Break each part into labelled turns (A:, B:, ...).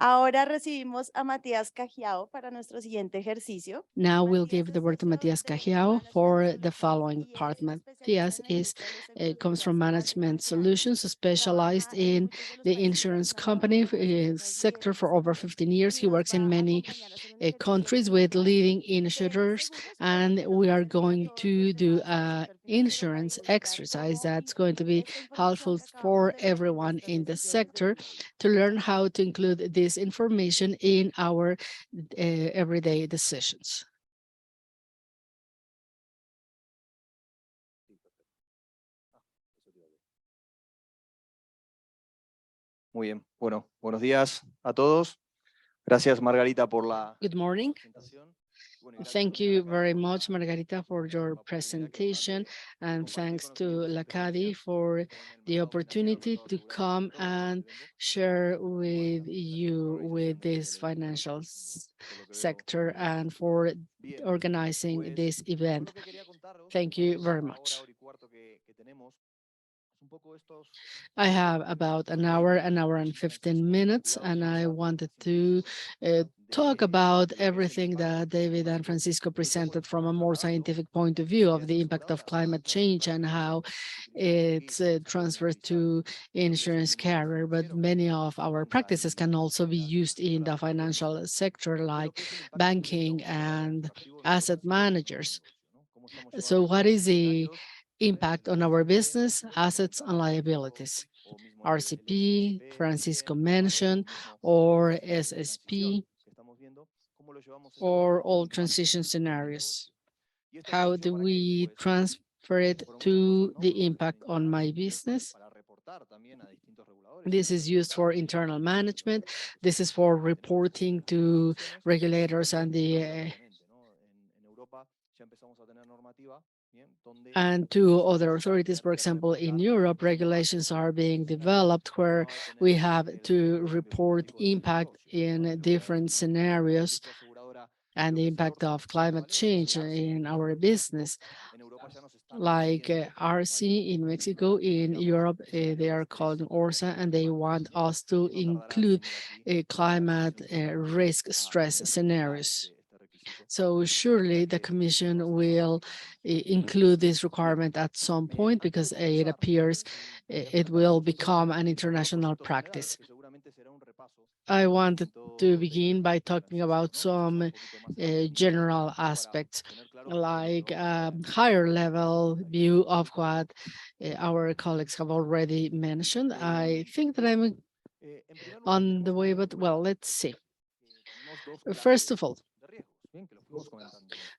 A: Ahora recibimos a Matías Cajiao para nuestro siguiente ejercicio.
B: Now we'll give the word to Matías Cajiao for the following part. Matías comes from Management Solutions, specialized in the insurance company sector for over 15 years. He works in many countries with leading insurers, and we are going to do an insurance exercise that's going to be helpful for everyone in the sector to learn how to include this information in our everyday decisions.
C: Muy bien. Bueno, buenos días a todos. Gracias, Margarita, por la
B: Good morning.
C: presentación.
B: Thank you very much, Margarita, for your presentation, and thanks to Lacadi for the opportunity to come and share with you with this financial sector and for organizing this event. Thank you very much. I have about an hour and 15 minutes, and I wanted to talk about everything that David and Francisco presented from a more scientific point of view of the impact of climate change and how it's transferred to insurance carrier. But many of our practices can also be used in the financial sector, like banking and asset managers. So what is the impact on our business, assets, and liabilities? RCP, Francisco mentioned, or SSP, or all transition scenarios. How do we transfer it to the impact on my business? This is used for internal management. This is for reporting to regulators and to other authorities. For example, in Europe, regulations are being developed where we have to report impact in different scenarios and the impact of climate change in our business. Like RC in Mexico, in Europe, they are called ORSA, and they want us to include climate risk stress scenarios. So surely the Commission will include this requirement at some point because it appears it will become an international practice. I wanted to begin by talking about some general aspects, like a higher level view of what our colleagues have already mentioned. I think that I'm on the way, but well, let's see. First of all,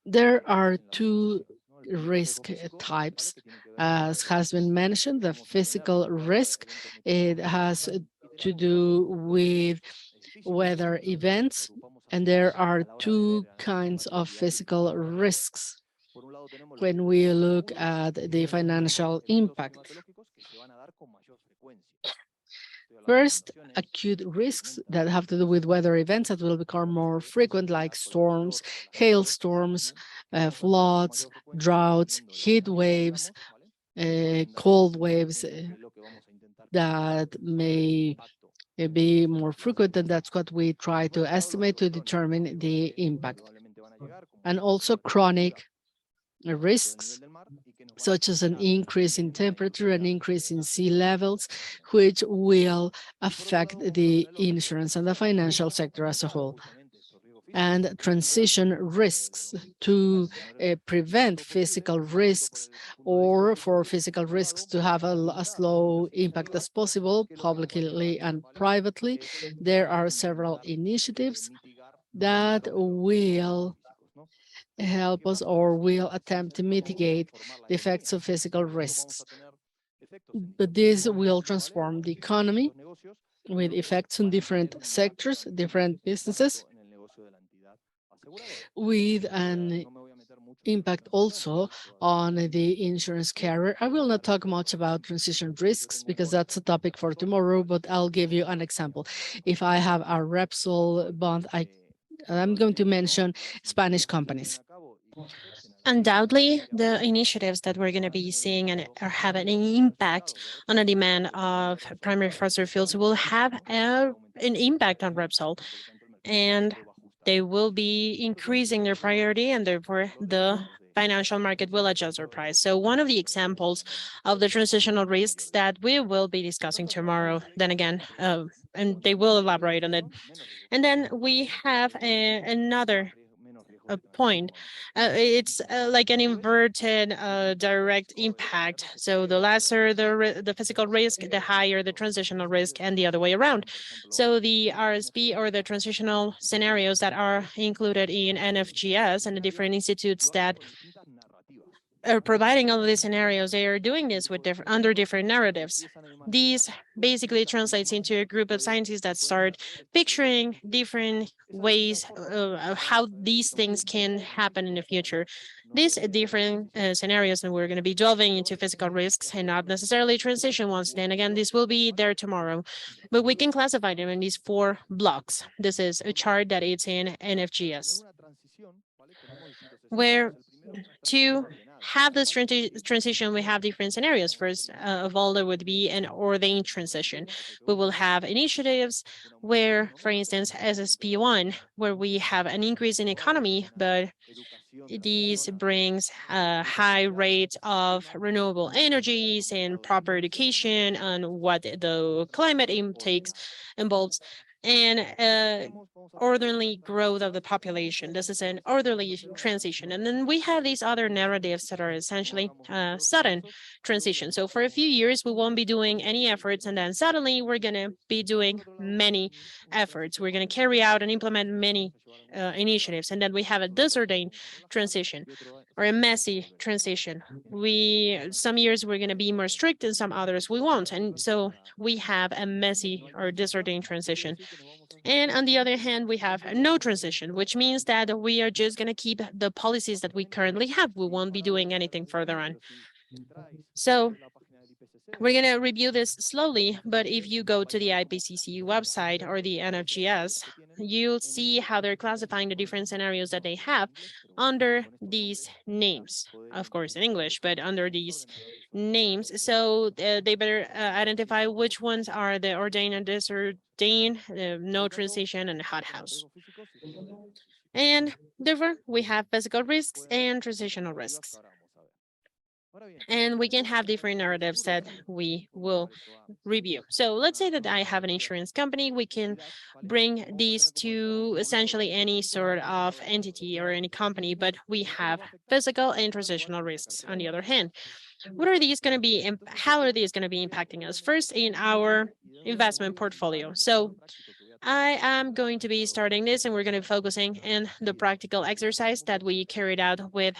B: there are two risk types, as has been mentioned. The physical risk, it has to do with weather events, and there are two kinds of physical risks when we look at the financial impact. First, acute risks that have to do with weather events that will become more frequent, like storms, hailstorms, floods, droughts, heat waves, cold waves that may be more frequent, and that's what we try to estimate to determine the impact. And also chronic risks, such as an increase in temperature, an increase in sea levels, which will affect the insurance and the financial sector as a whole. And transition risks to prevent physical risks, or for physical risks to have as low impact as possible, publicly and privately. There are several initiatives that will help us or will attempt to mitigate the effects of physical risks. But this will transform the economy with effects on different sectors, different businesses, with an impact also on the insurance carrier. I will not talk much about transition risks because that's a topic for tomorrow, but I'll give you an example. If I have a Repsol bond, I'm going to mention Spanish companies.
D: Undoubtedly, the initiatives that we're going to be seeing and are having an impact on the demand of primary fossil fuels will have an impact on Repsol, and they will be increasing their priority, and therefore the financial market will adjust their price. So one of the examples of the transitional risks that we will be discussing tomorrow, then again, and they will elaborate on it. And then we have another a point. It's like an inverted direct impact. So the lesser the physical risk, the higher the transitional risk, and the other way around. So the RSP, or the transitional scenarios that are included in NFGS and the different institutes that are providing all of these scenarios, they are doing this with under different narratives. These basically translates into a group of scientists that start picturing different ways of how these things can happen in the future. These different scenarios, and we're going to be delving into physical risks and not necessarily transition ones. Then again, this will be there tomorrow, but we can classify them in these 4 blocks. This is a chart that it's in NFGS, where to have this transition, we have different scenarios. First of all, there would be an ordained transition. We will have initiatives where, for instance, SSP1, where we have an increase in economy, but this brings a high rate of renewable energies and proper education on what the climate intakes involves, and orderly growth of the population. This is an orderly transition. And then we have these other narratives that are essentially sudden transition. So for a few years, we won't be doing any efforts, and then suddenly we're going to be doing many efforts. We're going to carry out and implement many initiatives. And then we have a disordained transition, or a messy transition. Some years we're going to be more strict, and some others we won't. And so we have a messy or disordained transition. And on the other hand, we have no transition, which means that we are just going to keep the policies that we currently have. We won't be doing anything further on. So we're going to review this slowly, but if you go to the IPCC website or the NFGS, you'll see how they're classifying the different scenarios that they have under these names, of course in English, but under these names. So they better identify which ones are the ordained and disordained, no transition, and hothouse. And therefore, we have physical risks and transitional risks. And we can have different narratives that we will review. So let's say that I have an insurance company. We can bring these to essentially any sort of entity or any company, but we have physical and transitional risks on the other hand. What are these going to be? How are these going to be impacting us? First, in our investment portfolio. So I am going to be starting this, and we're going to be focusing in the practical exercise that we carried out with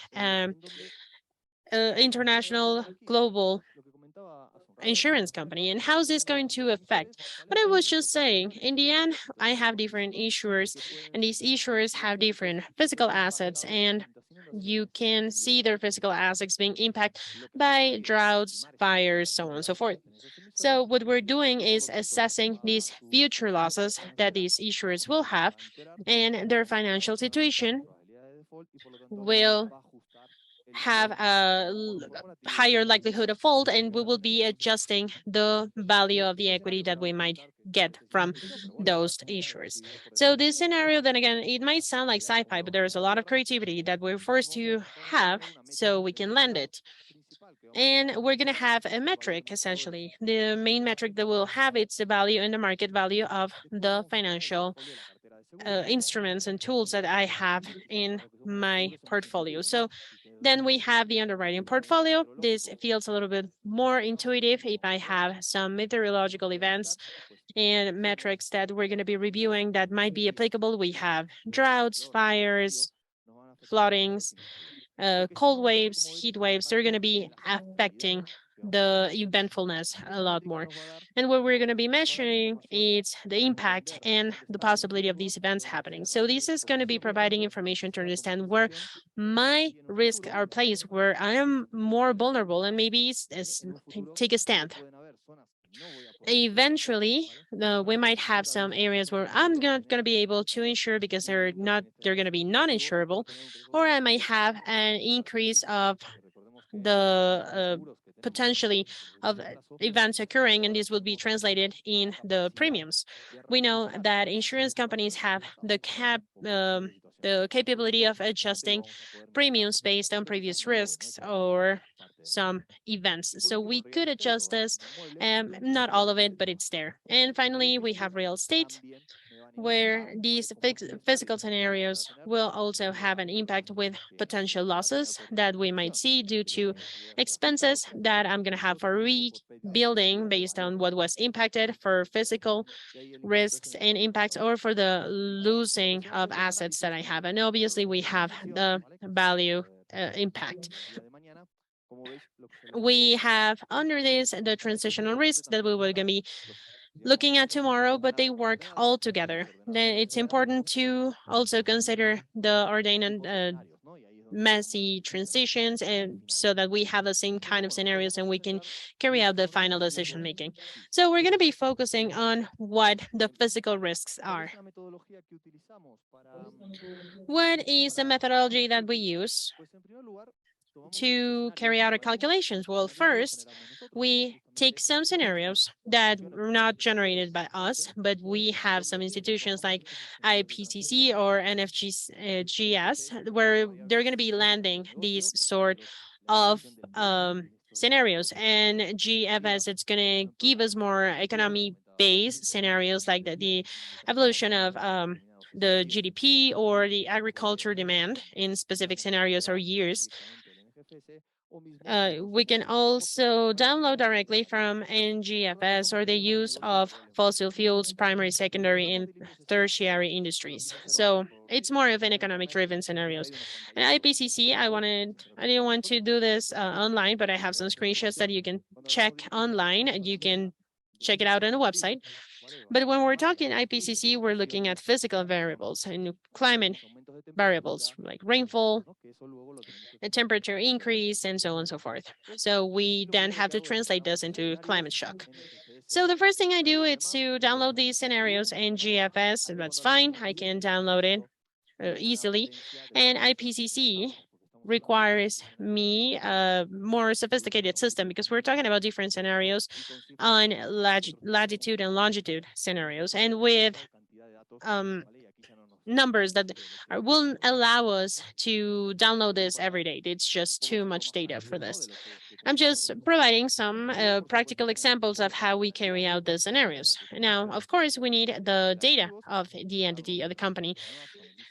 D: international global insurance company. And how's this going to affect? But I was just saying, in the end, I have different issuers, and these issuers have different physical assets, and you can see their physical assets being impacted by droughts, fires, so on and so forth. So what we're doing is assessing these future losses that these issuers will have, and their financial situation will have a higher likelihood of fault, and we will be adjusting the value of the equity that we might get from those issuers. So this scenario, then again, it might sound like sci-fi, but there's a lot of creativity that we're forced to have so we can lend it. And we're going to have a metric, essentially. The main metric that we'll have, it's the value and the market value of the financial instruments and tools that I have in my portfolio. So then we have the underwriting portfolio. This feels a little bit more intuitive if I have some meteorological events and metrics that we're going to be reviewing that might be applicable. We have droughts, fires, floodings, cold waves, heat waves. They're going to be affecting the eventfulness a lot more. And what we're going to be measuring is the impact and the possibility of these events happening. So this is going to be providing information to understand where my risks are placed, where I am more vulnerable, and maybe take a stand. Eventually, we might have some areas where I'm not going to be able to insure because they're going to be non-insurable, or I might have an increase of the potentially of events occurring, and this will be translated in the premiums. We know that insurance companies have the capability of adjusting premiums based on previous risks or some events. So we could adjust this, not all of it, but it's there. And finally, we have real estate, where these physical scenarios will also have an impact with potential losses that we might see due to expenses that I'm going to have for rebuilding based on what was impacted, for physical risks and impacts, or for the losing of assets that I have. And obviously, we have the value impact. We have under this the transitional risks that we will going to be looking at tomorrow, but they work all together. Then it's important to also consider the ordained and messy transitions, and so that we have the same kind of scenarios and we can carry out the final decision making. So we're going to be focusing on what the physical risks are. What is the methodology that we use to carry out our calculations? Well, first, we take some scenarios that were not generated by us, but we have some institutions like IPCC or NFGS, where they're going to be landing these sort of scenarios. And GFS, it's going to give us more economy-based scenarios like the evolution of the GDP or the agriculture demand in specific scenarios or years. We can also download directly from NGFS or the use of fossil fuels, primary, secondary, and tertiary industries. So it's more of an economic driven scenarios. And IPCC, I didn't want to do this online, but I have some screenshots that you can check online, and you can check it out on the website. But when we're talking IPCC, we're looking at physical variables and climate variables like rainfall, the temperature increase, and so on and so forth. So we then have to translate this into climate shock. So the first thing I do is to download these scenarios in GFS, and that's fine. I can download it easily. And IPCC requires me a more sophisticated system because we're talking about different scenarios on latitude and longitude scenarios, and with numbers that will allow us to download this every day. It's just too much data for this. I'm just providing some practical examples of how we carry out the scenarios. Now, of course, we need the data of the entity of the company,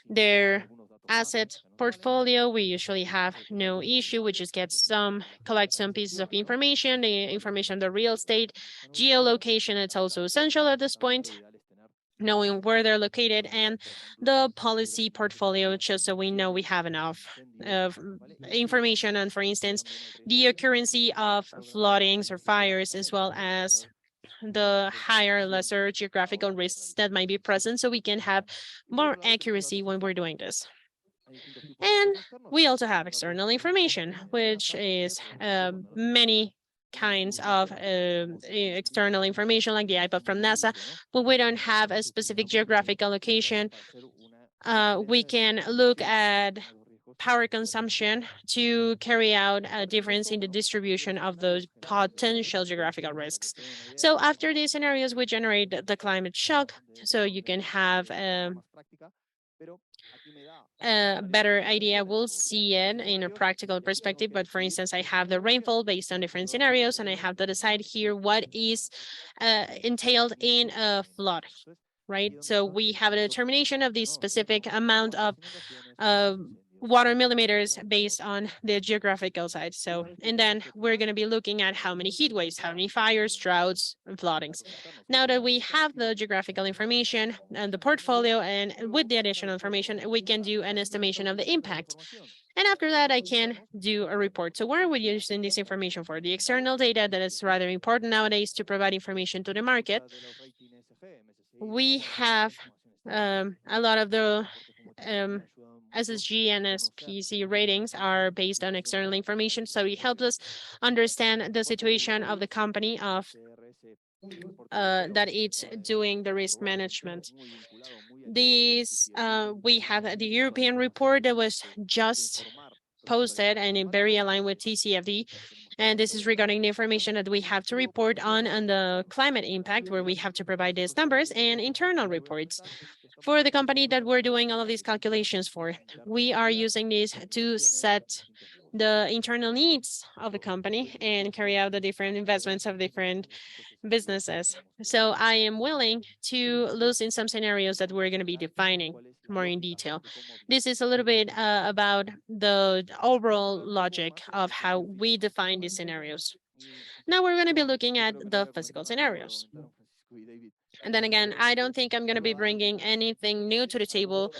D: their asset portfolio. We usually have no issue. We just collect some pieces of information, the information of the real estate, geolocation. It's also essential at this point, knowing where they're located, and the policy portfolio, just so we know we have enough of information on, for instance, the occurrence of floodings or fires, as well as the higher, lesser geographical risks that might be present, so we can have more accuracy when we're doing this. And we also have external information, which is many kinds of external information, like the iPad from NASA, but we don't have a specific geographical location. We can look at power consumption to carry out a difference in the distribution of those potential geographical risks. So after these scenarios, we generate the climate shock, so you can have a better idea. We'll see it in a practical perspective, but for instance, I have the rainfall based on different scenarios, and I have to decide here what is entailed in a flood, right? So we have a determination of the specific amount of water millimeters based on the geographical side. So, and then we're going to be looking at how many heat waves, how many fires, droughts, and floodings. Now that we have the geographical information and the portfolio, and with the additional information, we can do an estimation of the impact. And after that, I can do a report. So what are we using this information for? The external data that is rather important nowadays to provide information to the market. We have a lot of the SSG and SPC ratings are based on external information. So it helps us understand the situation of the company, of that it's doing the risk management. These we have the European report that was just posted and very aligned with TCFD. And this is regarding the information that we have to report on the climate impact, where we have to provide these numbers and internal reports for the company that we're doing all of these calculations for. We are using these to set the internal needs of the company and carry out the different investments of different businesses. So I am willing to loosen some scenarios that we're going to be defining more in detail. This is a little bit about the overall logic of how we define these scenarios. Now we're going to be looking at the physical scenarios. And then again, I don't think I'm going to be bringing anything new to the table,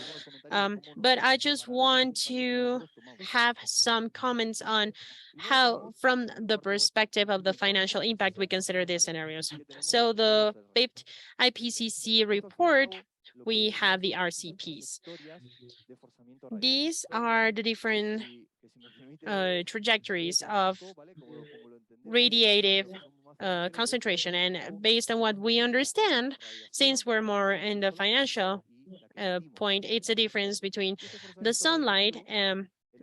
D: but I just want to have some comments on how, from the perspective of the financial impact, we consider these scenarios. So the fifth IPCC report, we have the RCPs. These are the different trajectories of radiative concentration. And based on what we understand, since we're more in the financial point, it's a difference between the sunlight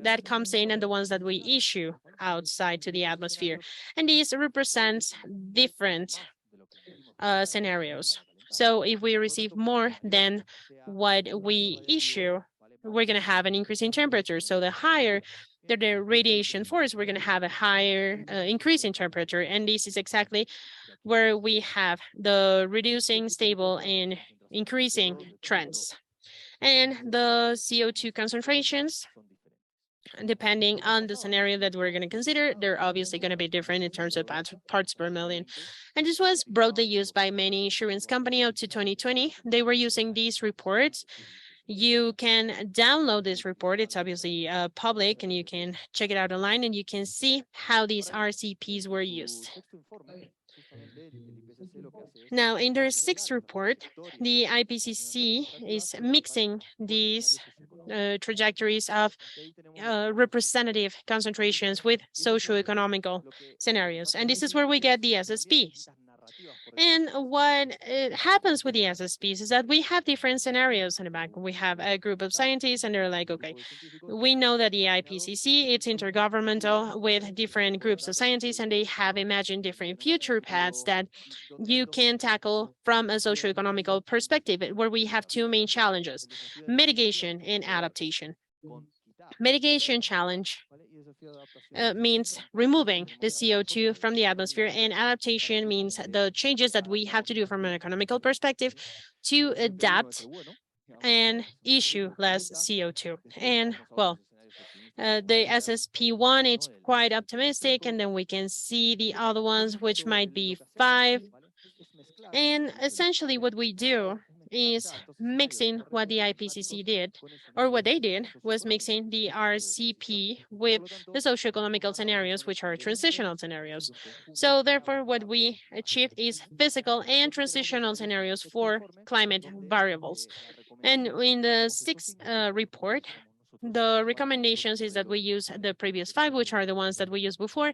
D: that comes in and the ones that we issue outside to the atmosphere. And these represent different scenarios. So if we receive more than what we issue, we're going to have an increase in temperature. So the higher the radiation force, we're going to have a higher increase in temperature. And this is exactly where we have the reducing, stable, and increasing trends. And the CO2 concentrations, depending on the scenario that we're going to consider, they're obviously going to be different in terms of parts per million. And this was broadly used by many insurance companies up to 2020. They were using these reports. You can download this report. It's obviously public, and you can check it out online, and you can see how these RCPs were used. Now, in their sixth report, the IPCC is mixing these trajectories of representative concentrations with socioeconomical scenarios. And this is where we get the SSPs. And what happens with the SSPs is that we have different scenarios in the back. We have a group of scientists, and they're like, okay, we know that the IPCC, it's intergovernmental with different groups of scientists, and they have imagined different future paths that you can tackle from a socioeconomical perspective, where we have two main challenges: mitigation and adaptation. Mitigation challenge means removing the CO2 from the atmosphere, and adaptation means the changes that we have to do from an economical perspective to adapt and issue less CO2. And well, the SSP1, it's quite optimistic, and then we can see the other ones, which might be 5. And essentially what we do is mixing what the IPCC did, or what they did was mixing the RCP with the socioeconomical scenarios, which are transitional scenarios. So therefore, what we achieved is physical and transitional scenarios for climate variables. And in the sixth report, the recommendations is that we use the previous 5, which are the ones that we used before,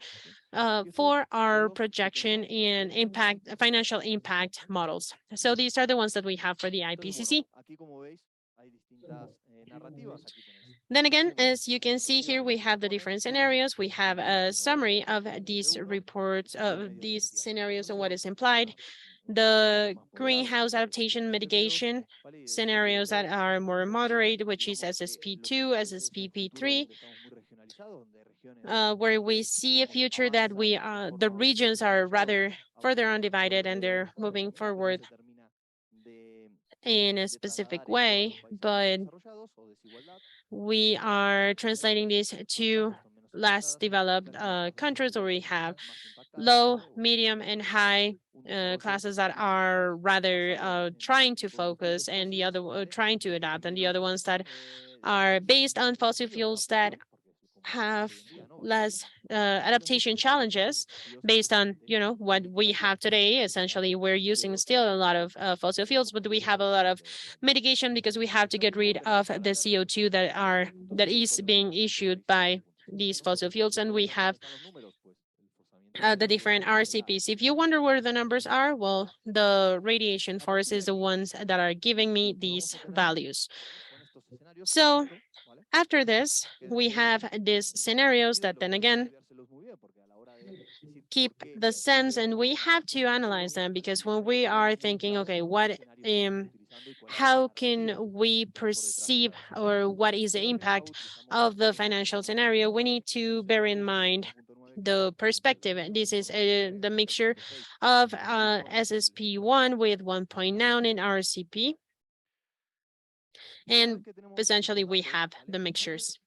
D: for our projection in impact, financial impact models. So these are the ones that we have for the IPCC. Then again, as you can see here, we have the different scenarios. We have a summary of these reports, of these scenarios and what is implied. The greenhouse adaptation mitigation scenarios that are more moderate, which is SSP2, SSPP3, where we see a future that the regions are rather further undivided, and they're moving forward in a specific way, but we are translating this to less developed countries, where we have low, medium, and high classes that are rather trying to focus, and the other trying to adapt, and the other ones that are based on fossil fuels that have less adaptation challenges based on, you know, what we have today. Essentially, we're using still a lot of fossil fuels, but we have a lot of mitigation because we have to get rid of the CO2 that is being issued by these fossil fuels, and we have the different RCPs. If you wonder where the numbers are, well, the radiation force is the ones that are giving me these values. So after this, we have these scenarios that then again keep the sense, and we have to analyze them, because when we are thinking, okay, how can we perceive, or what is the impact of the financial scenario, we need to bear in mind the perspective. This is the mixture of SSP1 with 1.9 in RCP. And essentially, we have the mixtures.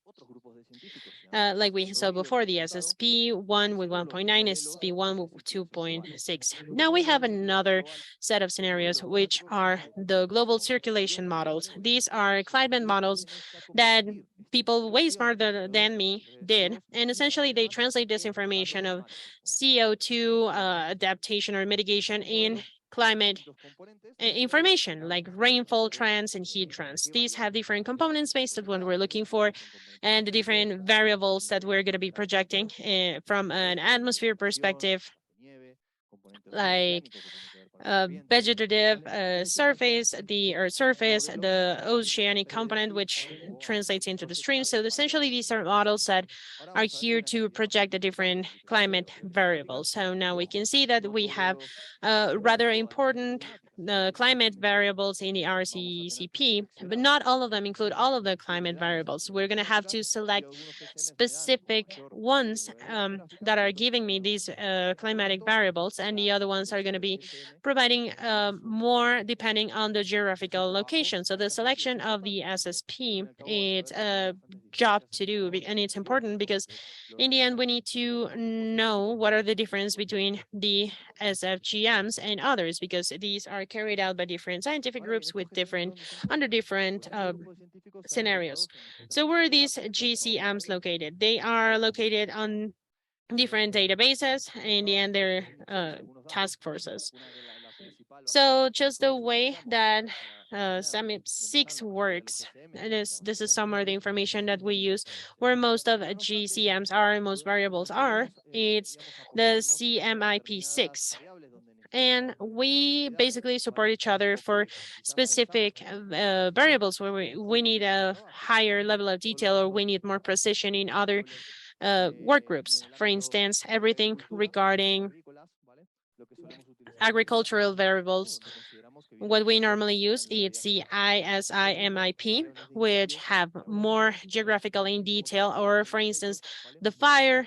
D: Like we saw before, the SSP1 with 1.9, SSP1 with 2.6. Now we have another set of scenarios, which are the global circulation models. These are climate models that people way smarter than me did. And essentially, they translate this information of CO2 adaptation or mitigation in climate information, like rainfall trends and heat trends. These have different components based on what we're looking for, and the different variables that we're going to be projecting from an atmosphere perspective, like vegetative surface, the Earth surface, the oceanic component, which translates into the stream. So essentially, these are models that are here to project the different climate variables. So now we can see that we have rather important climate variables in the RCCP, but not all of them include all of the climate variables. We're going to have to select specific ones that are giving me these climatic variables, and the other ones are going to be providing more depending on the geographical location. So the selection of the SSP, it's a job to do, and it's important because in the end, we need to know what are the difference between the SFGMs and others, because these are carried out by different scientific groups with under different scenarios. So where are these GCMs located? They are located on different databases. In the end, they're task forces. So just the way that Summit 6 works, this is some of the information that we use, where most of GCMs are and most variables are. It's the CMIP6. And we basically support each other for specific variables where we need a higher level of detail, or we need more precision in other work groups. For instance, everything regarding agricultural variables. What we normally use is the ISIMIP, which have more geographical in detail, or for instance, the fire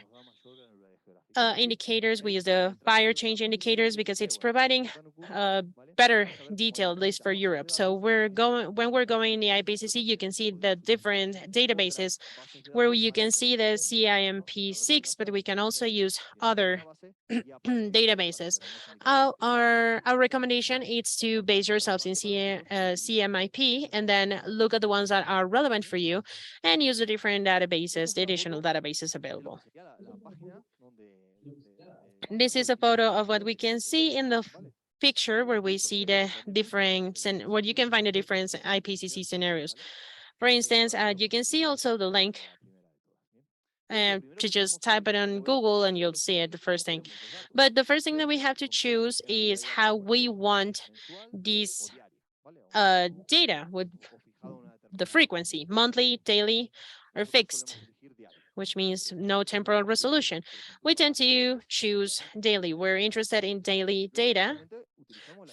D: indicators. We use the fire change indicators because it's providing better detail, at least for Europe. So when we're going in the IPCC, you can see the different databases where you can see the CIMP6, but we can also use other databases. Our recommendation is to base yourselves in CMIP, and then look at the ones that are relevant for you and use the different databases, the additional databases available. This is a photo of what we can see in the picture, where we see the different, and where you can find the different IPCC scenarios. For instance, you can see also the link to just type it on Google and you'll see it the first thing. But the first thing that we have to choose is how we want these data with the frequency, monthly, daily, or fixed, which means no temporal resolution. We tend to choose daily. We're interested in daily data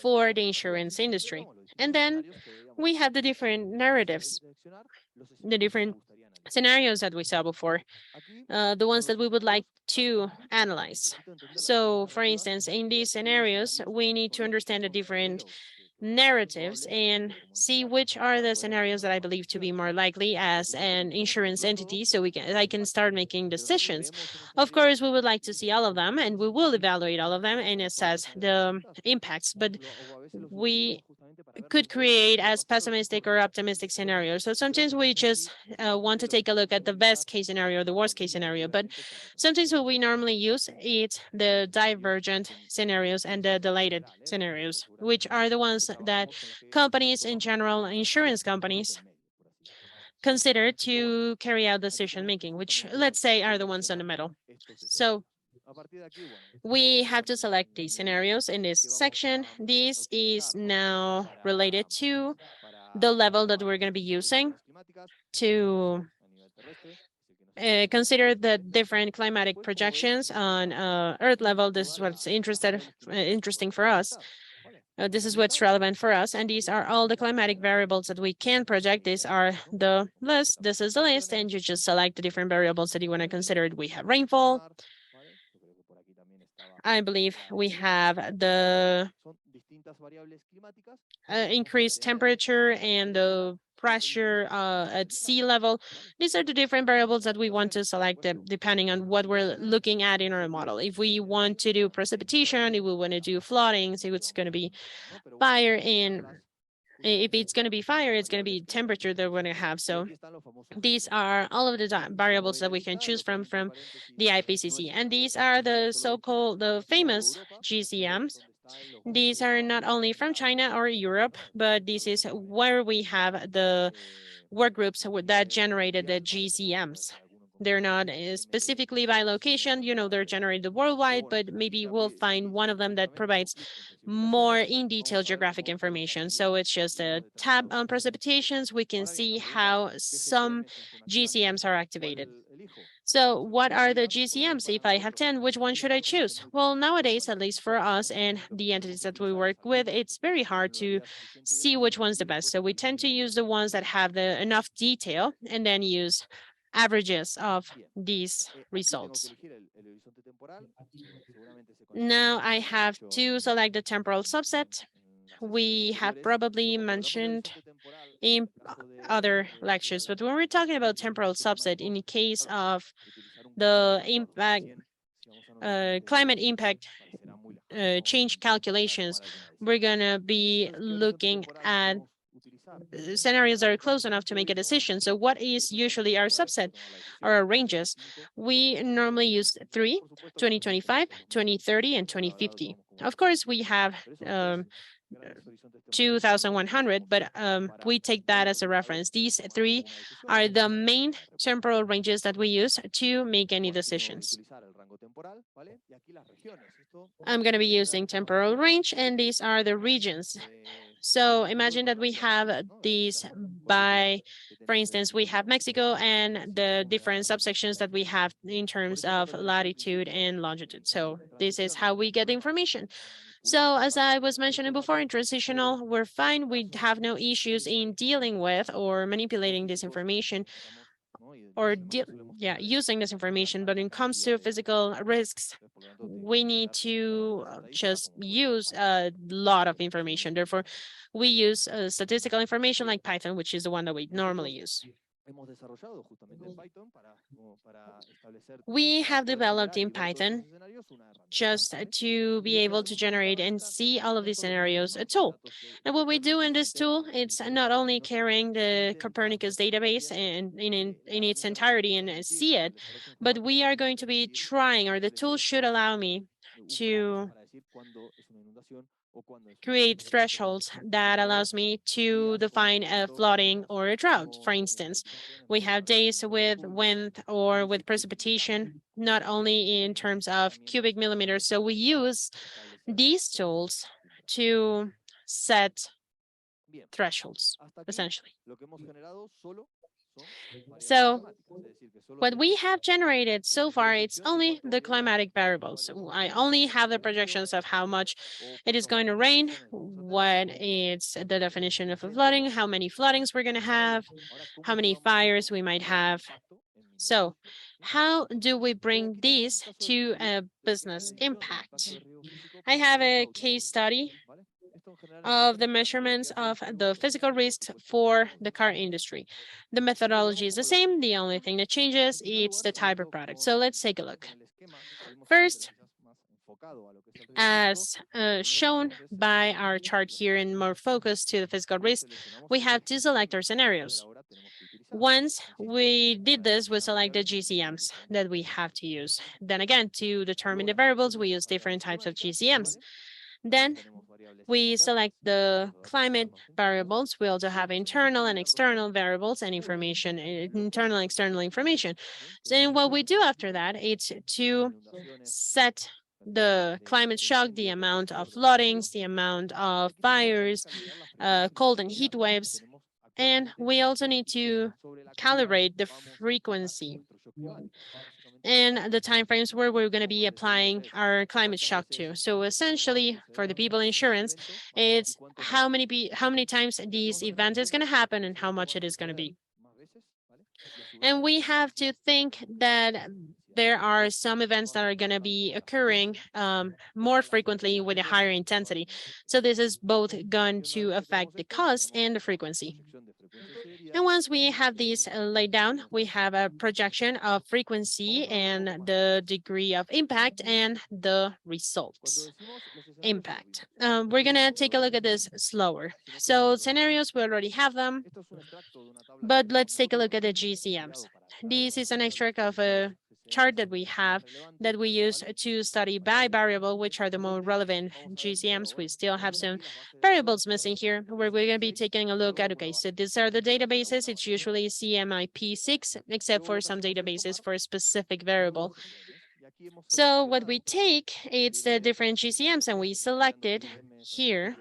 D: for the insurance industry. And then we have the different narratives, the different scenarios that we saw before, the ones that we would like to analyze. So for instance, in these scenarios, we need to understand the different narratives and see which are the scenarios that I believe to be more likely as an insurance entity, so I can start making decisions. Of course, we would like to see all of them, and we will evaluate all of them and assess the impacts, but we could create as pessimistic or optimistic scenarios. So sometimes we just want to take a look at the best case scenario, the worst case scenario, but sometimes what we normally use is the divergent scenarios and the dilated scenarios, which are the ones that companies in general, insurance companies, consider to carry out decision making, which let's say are the ones in the middle. So We have to select these scenarios in this section. This is now related to the level that we're going to be using to consider the different climatic projections on Earth level. This is what's interesting for us. This is what's relevant for us. And these are all the climatic variables that we can project. These are the list. This is the list. And you just select the different variables that you want to consider. We have rainfall. I believe we have the increased temperature and the pressure at sea level. These are the different variables that we want to select depending on what we're looking at in our model. If we want to do precipitation, if we want to do flooding, so it's going to be fire, and if it's going to be fire, it's going to be temperature that we're going to have. So these are all of the variables that we can choose from the IPCC. And these are the so-called, the famous GCMs. These are not only from China or Europe, but this is where we have the work groups that generated the GCMs. They're not specifically by location, they're generated worldwide, but maybe we'll find one of them that provides more in detail geographic information. So it's just a tab on precipitations. We can see how some GCMs are activated. So what are the GCMs? If I have 10, which one should I choose? Well, nowadays, at least for us and the entities that we work with, it's very hard to see which one's the best. So we tend to use the ones that have enough detail and then use averages of these results. Now I have to select the temporal subset. We have probably mentioned in other lectures, but when we're talking about temporal subset, in the case of the impact, climate impact change calculations, we're going to be looking at scenarios that are close enough to make a decision. So what is usually our subset or our ranges? We normally use 3, 2025, 2030, and 2050. Of course, we have 2,100, but we take that as a reference. These 3 are the main temporal ranges that we use to make any decisions. I'm going to be using temporal range, and these are the regions. So imagine that we have these by, for instance, we have Mexico and the different subsections that we have in terms of latitude and longitude. So this is how we get the information. So as I was mentioning before, in transitional, we're fine. We have no issues in dealing with or manipulating this information or using this information. But when it comes to physical risks, we need to just use a lot of information. Therefore, we use statistical information like Python, which is the one that we normally use. We have developed in Python just to be able to generate and see all of these scenarios a tool. And what we do in this tool, it's not only carrying the Copernicus database and in its entirety and see it, but we are going to be trying, or the tool should allow me to create thresholds that allows me to define a flooding or a drought. For instance, we have days with wind or with precipitation, not only in terms of cubic millimeters. So we use these tools to set thresholds, essentially. So what we have generated so far, it's only the climatic variables. I only have the projections of how much it is going to rain, what is the definition of a flooding, how many floodings we're going to have, how many fires we might have. So how do we bring this to a business impact? I have a case study of the measurements of the physical risks for the car industry. The methodology is the same. The only thing that changes is the type of product. So let's take a look. First, as shown by our chart here and more focused to the physical risk, we have to select our scenarios. Once we did this, we select the GCMs that we have to use. Then again, to determine the variables, we use different types of GCMs. Then we select the climate variables. We also have internal and external variables and information, internal and external information. So what we do after that, it's to set the climate shock, the amount of floodings, the amount of fires, cold and heat waves, and we also need to calibrate the frequency and the timeframes where we're going to be applying our climate shock to. So essentially, for the people insurance, it's how many times this event is going to happen and how much it is going to be. And we have to think that there are some events that are going to be occurring more frequently with a higher intensity. So this is both going to affect the cost and the frequency. And once we have these laid down, we have a projection of frequency and the degree of impact and the results impact. We're going to take a look at this slower. So scenarios, we already have them, but let's take a look at the GCMs. This is an extract of a chart that we have that we use to study by variable, which are the more relevant GCMs. We still have some variables missing here where we're going to be taking a look at, okay, so these are the databases. It's usually CMIP6, except for some databases for a specific variable. So what we take, it's the different GCMs and we selected here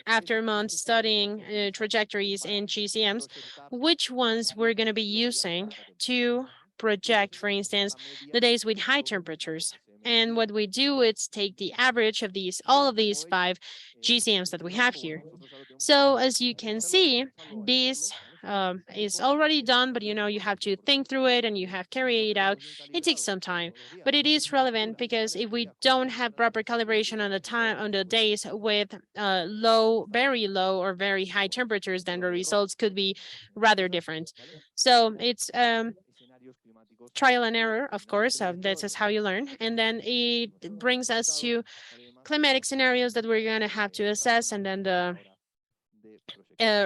D: after months studying trajectories and GCMs, which ones we're going to be using to project, for instance, the days with high temperatures. And what we do is take the average of all of these 5 GCMs that we have here. So as you can see, this is already done, but you have to think through it and you have carry it out. It takes some time, but it is relevant because if we don't have proper calibration on the days with low, very low or very high temperatures, then the results could be rather different. So it's trial and error, of course. This is how you learn. And then it brings us to climatic scenarios that we're going to have to assess, and then the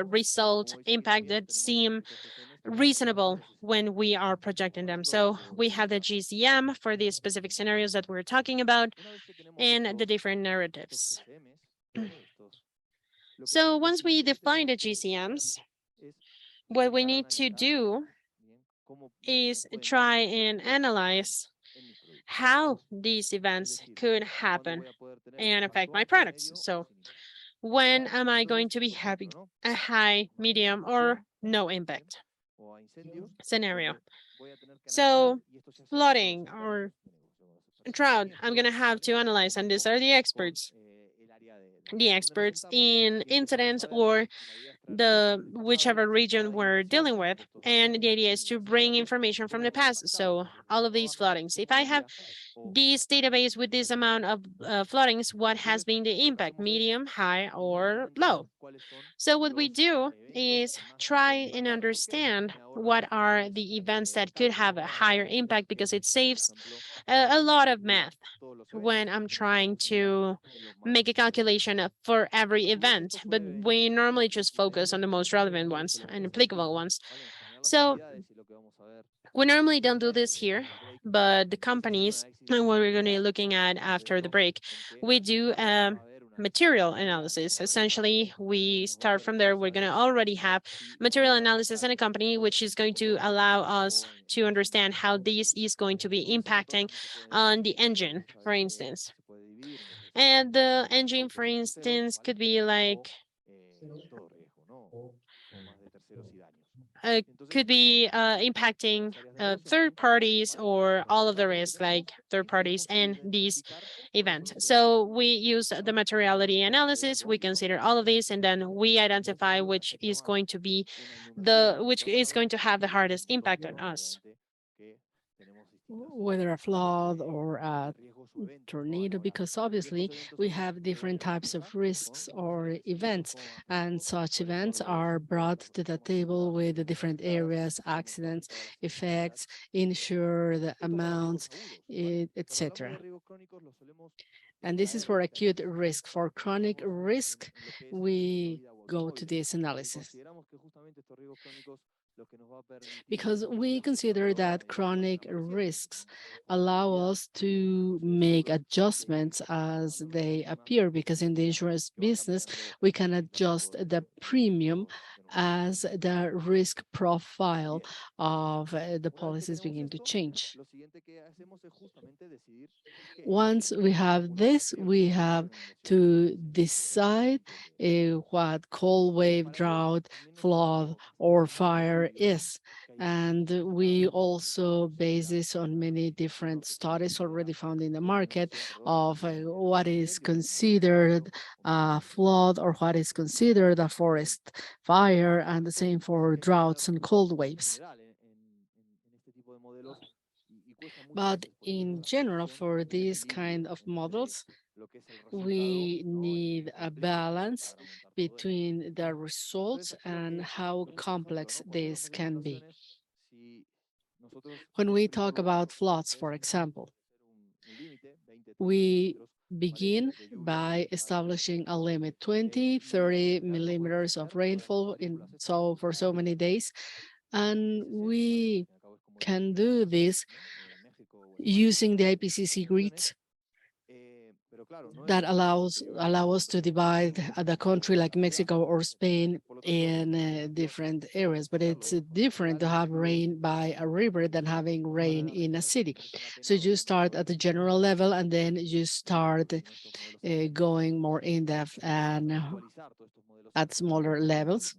D: result impact that seem reasonable when we are projecting them. So we have the GCM for the specific scenarios that we're talking about and the different narratives. So once we define the GCMs, what we need to do is try and analyze how these events could happen and affect my products. So when am I going to be having a high, medium, or no impact scenario? So flooding or drought, I'm going to have to analyze, and these are the experts in incidents or the whichever region we're dealing with. And the idea is to bring information from the past. So all of these floodings, if I have this database with this amount of floodings, what has been the impact, medium, high, or low? So what we do is try and understand what are the events that could have a higher impact, because it saves a lot of math when I'm trying to make a calculation for every event, but we normally just focus on the most relevant ones and applicable ones. So we normally don't do this here, but the companies, and what we're going to be looking at after the break, we do material analysis. Essentially, we start from there. We're going to already have material analysis in a company, which is going to allow us to understand how this is going to be impacting on the engine, for instance. And the engine, for instance, could be like impacting third parties or all of the risks, like third parties and these events. So we use the materiality analysis, we consider all of these, and then we identify which is going to have the hardest impact on us.
B: Whether a flood or a tornado, because obviously we have different types of risks or events, and such events are brought to the table with the different areas, accidents, effects, insured amounts, etc. And this is for acute risk. For chronic risk, we go to this analysis. because we consider that chronic risks allow us to make adjustments as they appear, because in the insurance business, we can adjust the premium as the risk profile of the policies begin to change. Once we have this, we have to decide what cold wave, drought, flood, or fire is. And we also base this on many different studies already found in the market of what is considered a flood or what is considered a forest fire, and the same for droughts and cold waves. But in general, for these kind of models, we need a balance between the results and how complex this can be. When we talk about floods, for example, we begin by establishing a limit, 20, 30 millimeters of rainfall for so many days. And we can do this using the IPCC grids that allow us to divide the country like Mexico or Spain in different areas. But it's different to have rain by a river than having rain in a city. So you start at the general level, and then you start going more in depth and at smaller levels.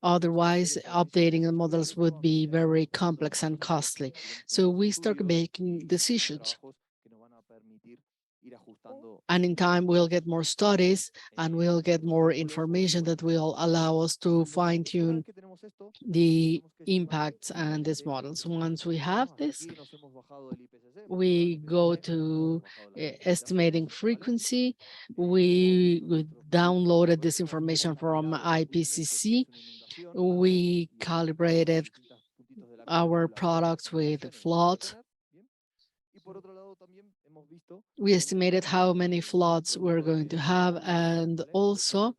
B: Otherwise, updating the models would be very complex and costly. So we start making decisions. And in time, we'll get more studies and we'll get more information that will allow us to fine tune the impacts and these models. Once we have this, we go to estimating frequency. We downloaded this information from IPCC. We calibrated our products with floods. We estimated how many floods we're going to have, and also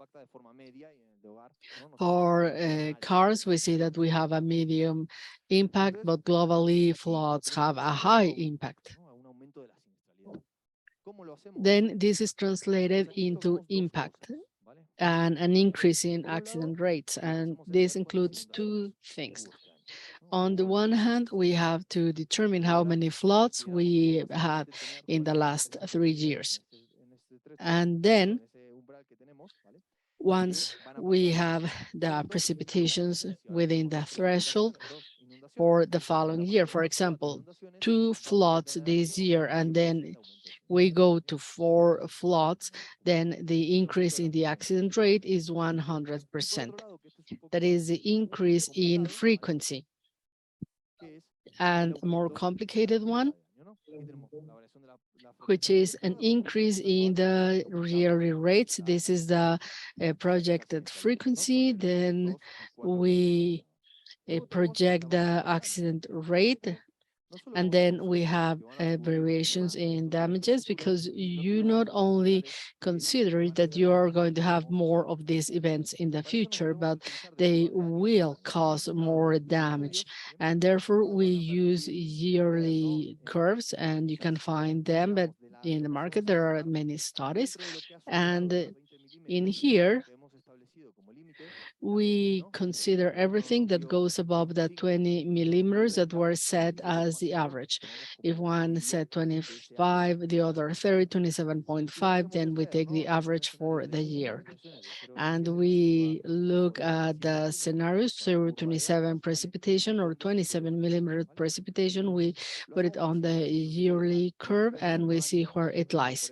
B: for cars, we see that we have a medium impact, but globally floods have a high impact. Then this is translated into impact and an increase in accident rates, and this includes two things. On the one hand, we have to determine how many floods we had in the last 3 years. And then once we have the precipitations within the threshold for the following year, for example, 2 floods this year, and then we go to 4 floods, then the increase in the accident rate is 100%. That is the increase in frequency. And a more complicated one, which is an increase in the yearly rates. This is the projected frequency. Then we project the accident rate. And then we have variations in damages, because you not only consider that you are going to have more of these events in the future, but they will cause more damage. And therefore, we use yearly curves, and you can find them, but in the market, there are many studies. And in here, we consider everything that goes above the 20 millimeters that were set as the average. If one said 25, the other 30, 27.5, then we take the average for the year. And we look at the scenarios, 0.27 precipitation or 27 millimeter precipitation. We put it on the yearly curve and we see where it lies.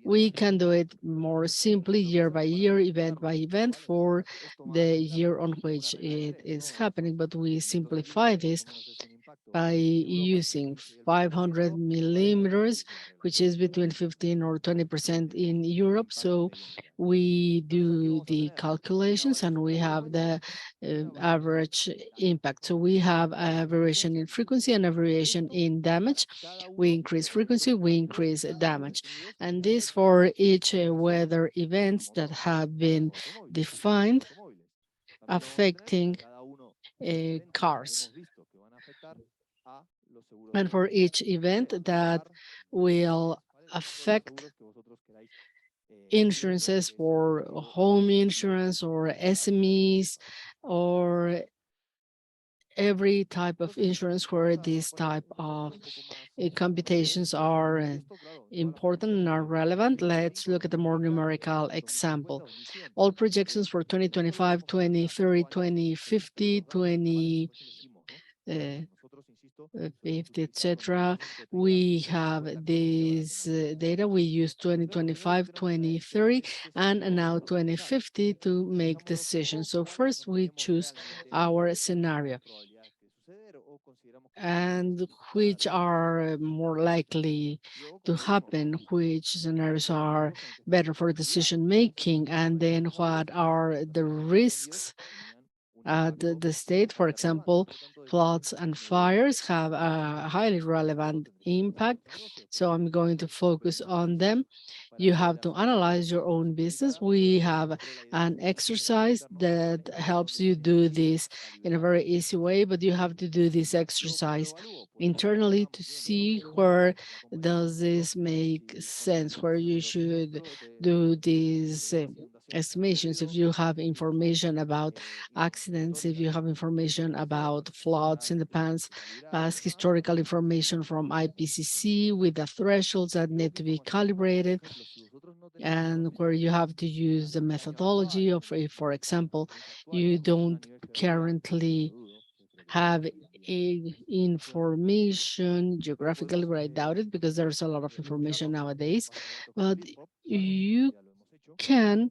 B: We can do it more simply year by year, event by event for the year on which it is happening, but we simplify this by using 500 millimeters, which is between 15 or 20% in Europe. So we do the calculations and we have the average impact. So we have a variation in frequency and a variation in damage. We increase frequency, we increase damage. And this for each weather events that have been defined. affecting cars. And for each event that will affect insurances for home insurance or SMEs or every type of insurance where this type of computations are important and are relevant. Let's look at the more numerical example. All projections for 2025, 2030, 2050, 2050, etc. We have this data. We use 2025, 2030, and now 2050 to make decisions. So first we choose our scenario and which are more likely to happen, which scenarios are better for decision making, and then what are the risks at the state. For example, floods and fires have a highly relevant impact, so I'm going to focus on them. You have to analyze your own business. We have an exercise that helps you do this in a very easy way, but you have to do this exercise internally to see where does this make sense, where you should do these estimations. If you have information about accidents, if you have information about floods in the past historical information from IPCC with the thresholds that need to be calibrated, and where you have to use the methodology of, if, for example, you don't currently have information geographically, but I doubt it because there's a lot of information nowadays, but you can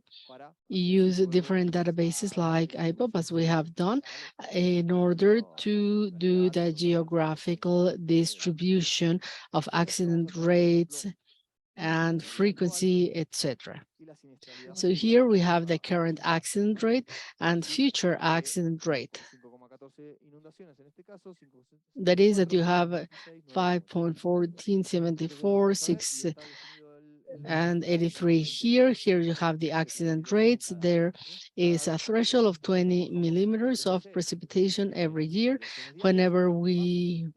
B: use different databases like IPOP, as we have done, in order to do the geographical distribution of accident rates and frequency, etc. So here we have the current accident rate and future accident rate. That is that you have 5.1474, 6 and 83 here. Here you have the accident rates. There is a threshold of 20 millimeters of precipitation every year. Whenever we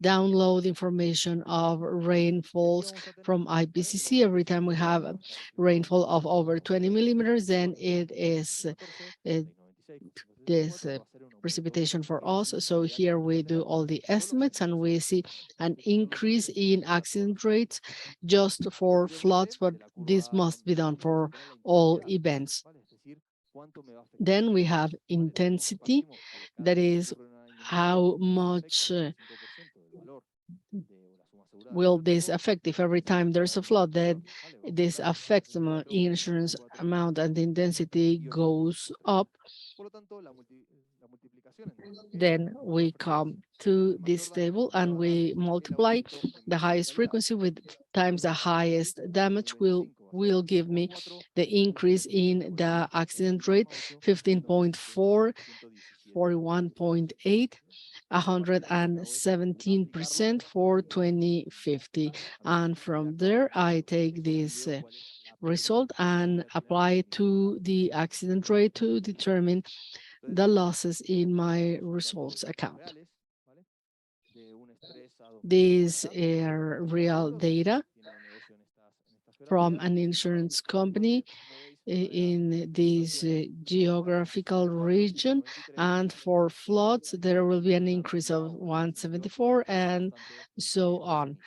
B: download information of rainfalls from IPCC, every time we have a rainfall of over 20 millimeters, then it is this precipitation for us. So here we do all the estimates and we see an increase in accident rates just for floods, but this must be done for all events. Then we have intensity, that is how much will this affect. If every time there's a flood, then this affects the insurance amount and the intensity goes up. Then we come to this table and we multiply the highest frequency with times the highest damage will give me the increase in the accident rate, 15.4, 41.8, 117% for 2050. And from there, I take this result and apply it to the accident rate to determine the losses in my results account. These are real data from an insurance company in this geographical region, and for floods there will be an increase of 174 and so on,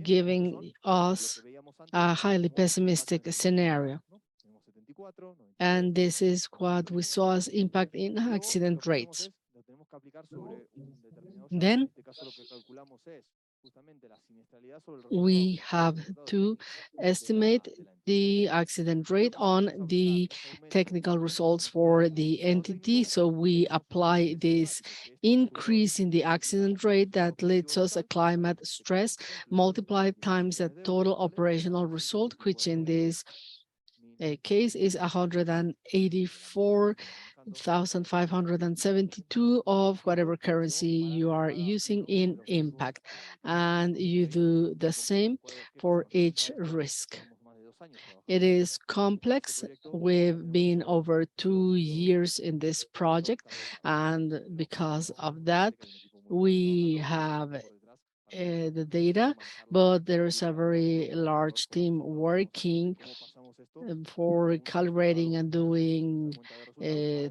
B: giving us a highly pessimistic scenario. And this is what we saw as impact in accident rates. Then we have to estimate the accident rate on the technical results for the entity. So we apply this increase in the accident rate that leads us a climate stress multiplied times the total operational result, which in this case is 184,572 of whatever currency you are using in impact. And you do the same for each risk. It is complex. We've been over 2 years in this project, and because of that, we have the data, but there's a very large team working for calibrating and doing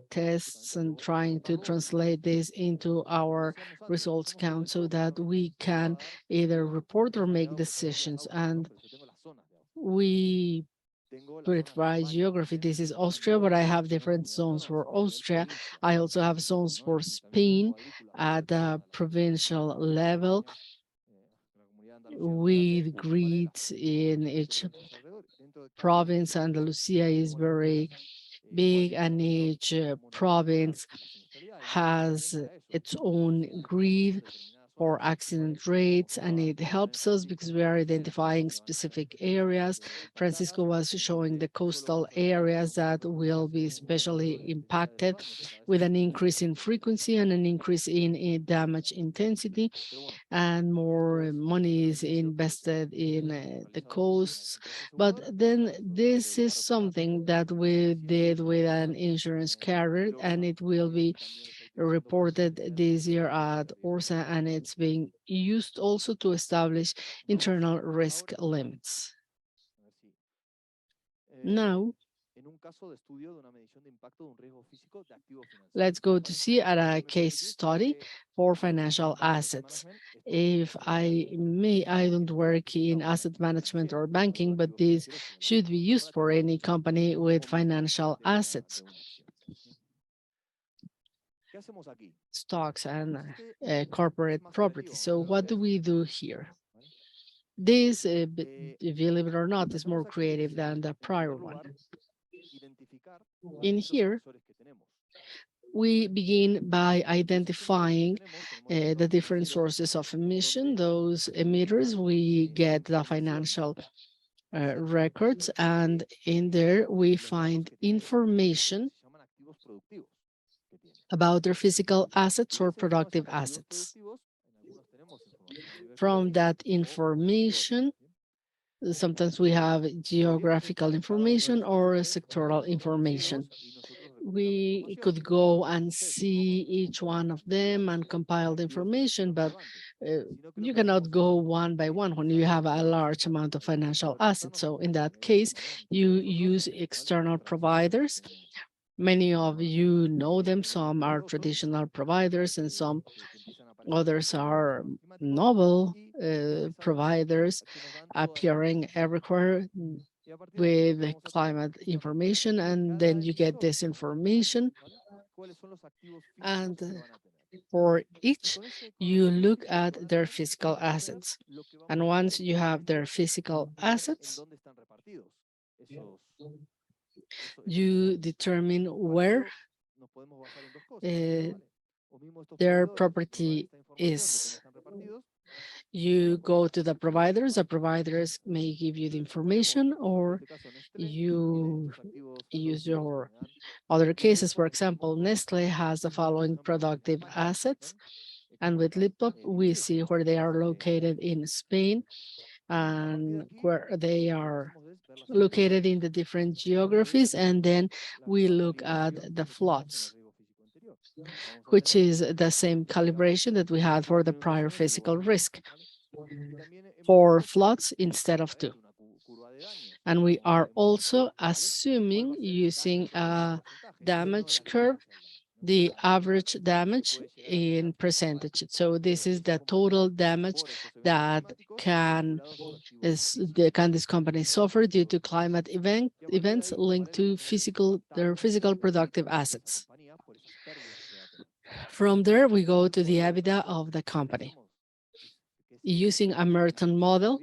B: tests and trying to translate this into our results count so that we can either report or make decisions. And we put it by geography. This is Austria, but I have different zones for Austria. I also have zones for Spain at the provincial level with grids in each province. Andalusia is very big, and each province has its own grid for accident rates, and it helps us because we are identifying specific areas. Francisco was showing the coastal areas that will be especially impacted with an increase in frequency and an increase in damage intensity, and more money is invested in the coasts. But then this is something that we did with an insurance carrier, and it will be reported this year at ORSA, and it's being used also to establish internal risk limits. Now, let's go to see at a case study for financial assets. If I may, I don't work in asset management or banking, but this should be used for any company with financial assets, stocks and corporate property. So what do we do here? This, believe it or not, is more creative than the prior one. In here, we begin by identifying the different sources of emission. Those emitters, we get the financial records, and in there we find information about their physical assets or productive assets. From that information, sometimes we have geographical information or sectoral information. We could go and see each one of them and compile the information, but you cannot go one by one when you have a large amount of financial assets. So in that case, you use external providers. Many of you know them. Some are traditional providers and some others are novel providers appearing everywhere with climate information, and then you get this information. And for each, you look at their physical assets. And once you have their physical assets, you determine where their property is. You go to the providers may give you the information, or you use your other cases. For example, Nestle has the following productive assets, and with Liptop, we see where they are located in Spain and where they are located in the different geographies, and then we look at the floods, which is the same calibration that we had for the prior physical risk, 4 floods instead of 2. And we are also assuming, using a damage curve, the average damage in percentage. So this is the total damage that can this company suffer due to climate events linked to their physical productive assets. From there, we go to the EBITDA of the company. Using a Merton model,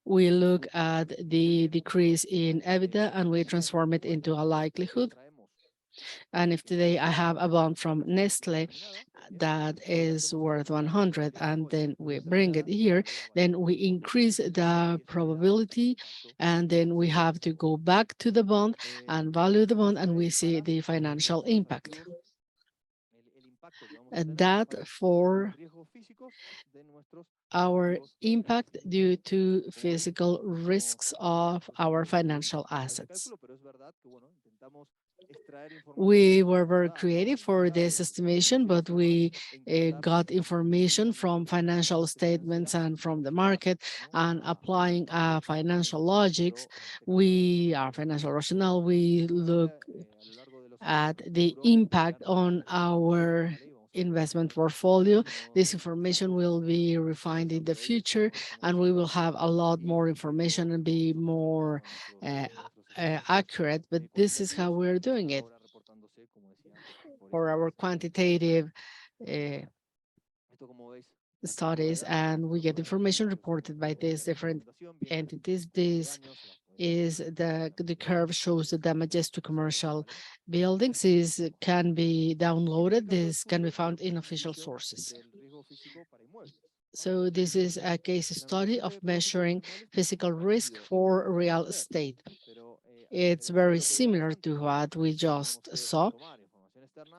B: we look at the decrease in EBITDA and we transform it into a likelihood. And if today I have a bond from Nestle that is worth 100, and then we bring it here, then we increase the probability, and then we have to go back to the bond and value the bond, and we see the financial impact. that for our impact due to physical risks of our financial assets. We were very creative for this estimation, but we got information from financial statements and from the market, and applying financial logics, our financial rationale, we look at the impact on our investment portfolio. This information will be refined in the future, and we will have a lot more information and be more accurate, but this is how we're doing it for our quantitative studies, and we get information reported by these different entities. This is the curve shows the damages to commercial buildings. This can be downloaded. This can be found in official sources. So this is a case study of measuring physical risk for real estate. It's very similar to what we just saw,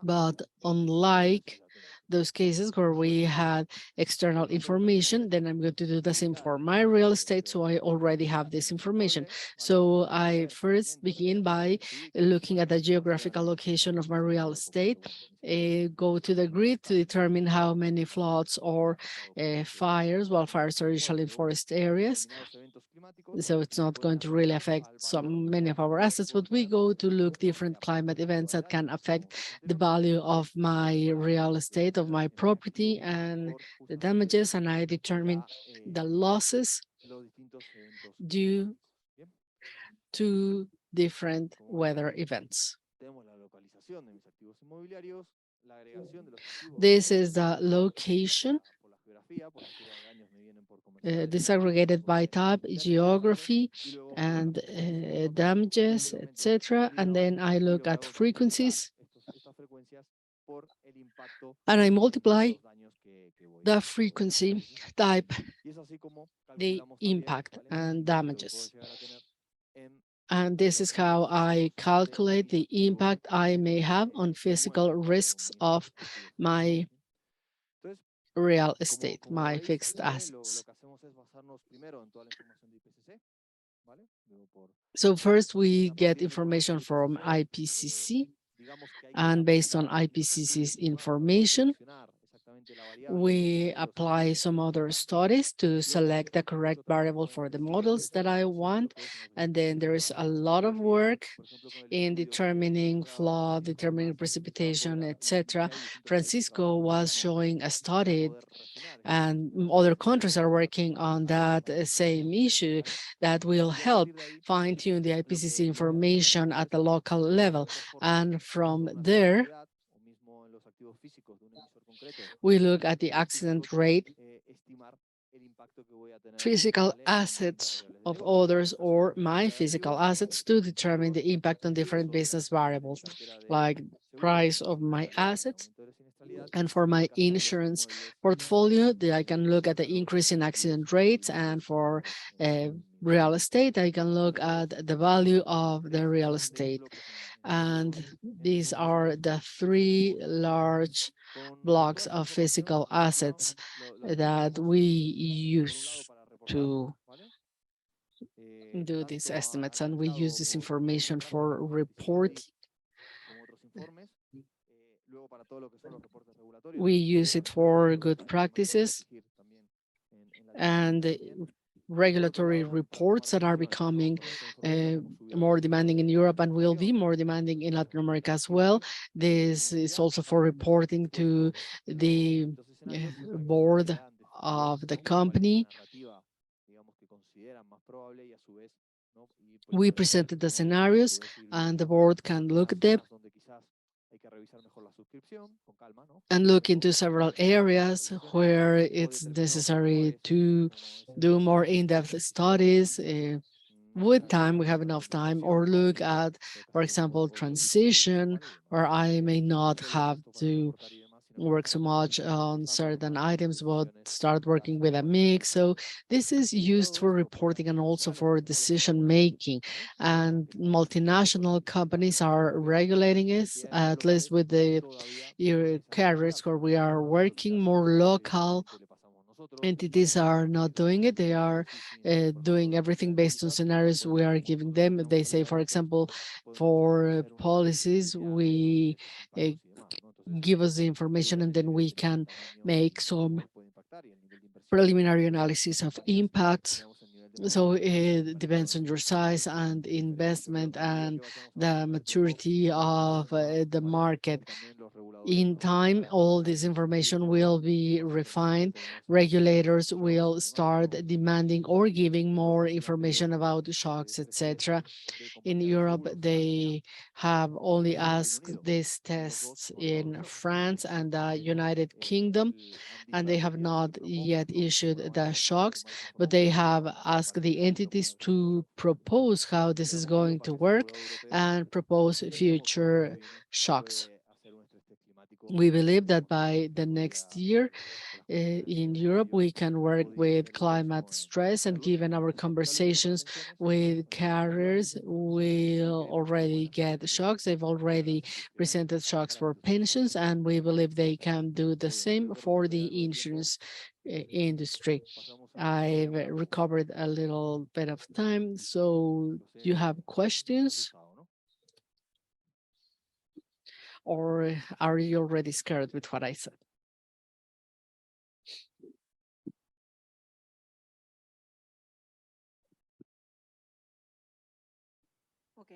B: but unlike those cases where we had external information, then I'm going to do the same for my real estate, so I already have this information. So I first begin by looking at the geographical location of my real estate, go to the grid to determine how many floods or wildfires are usually in forest areas. So it's not going to really affect many of our assets, but we go to look different climate events that can affect the value of my real estate, of my property, and the damages, and I determine the losses due to different weather events. This is the location disaggregated by type, geography, and damages, etc. And then I look at frequencies, and I multiply the frequency type, the impact and damages. And this is how I calculate the impact I may have on physical risks of my real estate, my fixed assets. So first we get information from IPCC, and based on IPCC's information, we apply some other studies to select the correct variable for the models that I want. And then there is a lot of work in determining flood, determining precipitation, etc. Francisco was showing a study, and other countries are working on that same issue that will help fine-tune the IPCC information at the local level. And from there, we look at the accident rate, physical assets of others, or my physical assets, to determine the impact on different business variables, like price of my assets. And for my insurance portfolio, I can look at the increase in accident rates, and for real estate, I can look at the value of the real estate. And these are the three large blocks of physical assets that we use to do these estimates, and we use this information for reporting. We use it for good practices and regulatory reports that are becoming more demanding in Europe and will be more demanding in Latin America as well. This is also for reporting to the board of the company. We presented the scenarios, and the board can look at them and look into several areas where it's necessary to do more in-depth studies. With time, we have enough time, or look at, for example, transition, where I may not have to work so much on certain items, but start working with a mix. So this is used for reporting and also for decision making. And multinational companies are regulating it, at least with the carriers where we are working. More local entities are not doing it. They are doing everything based on scenarios we are giving them. They say, for example, for policies, we give us the information and then we can make some preliminary analysis of impact. So it depends on your size and investment and the maturity of the market. In time, all this information will be refined. Regulators will start demanding or giving more information about shocks, etc. In Europe, they have only asked these tests in France and the United Kingdom, and they have not yet issued the shocks, but they have asked the entities to propose how this is going to work and propose future shocks. We believe that by the next year, in Europe, we can work with climate stress, and given our conversations with carriers, we'll already get shocks. They've already presented shocks for pensions, and we believe they can do the same for the insurance industry. I've recovered a little bit of time, so you have questions? Or are you already scared with what I said?
E: Ok.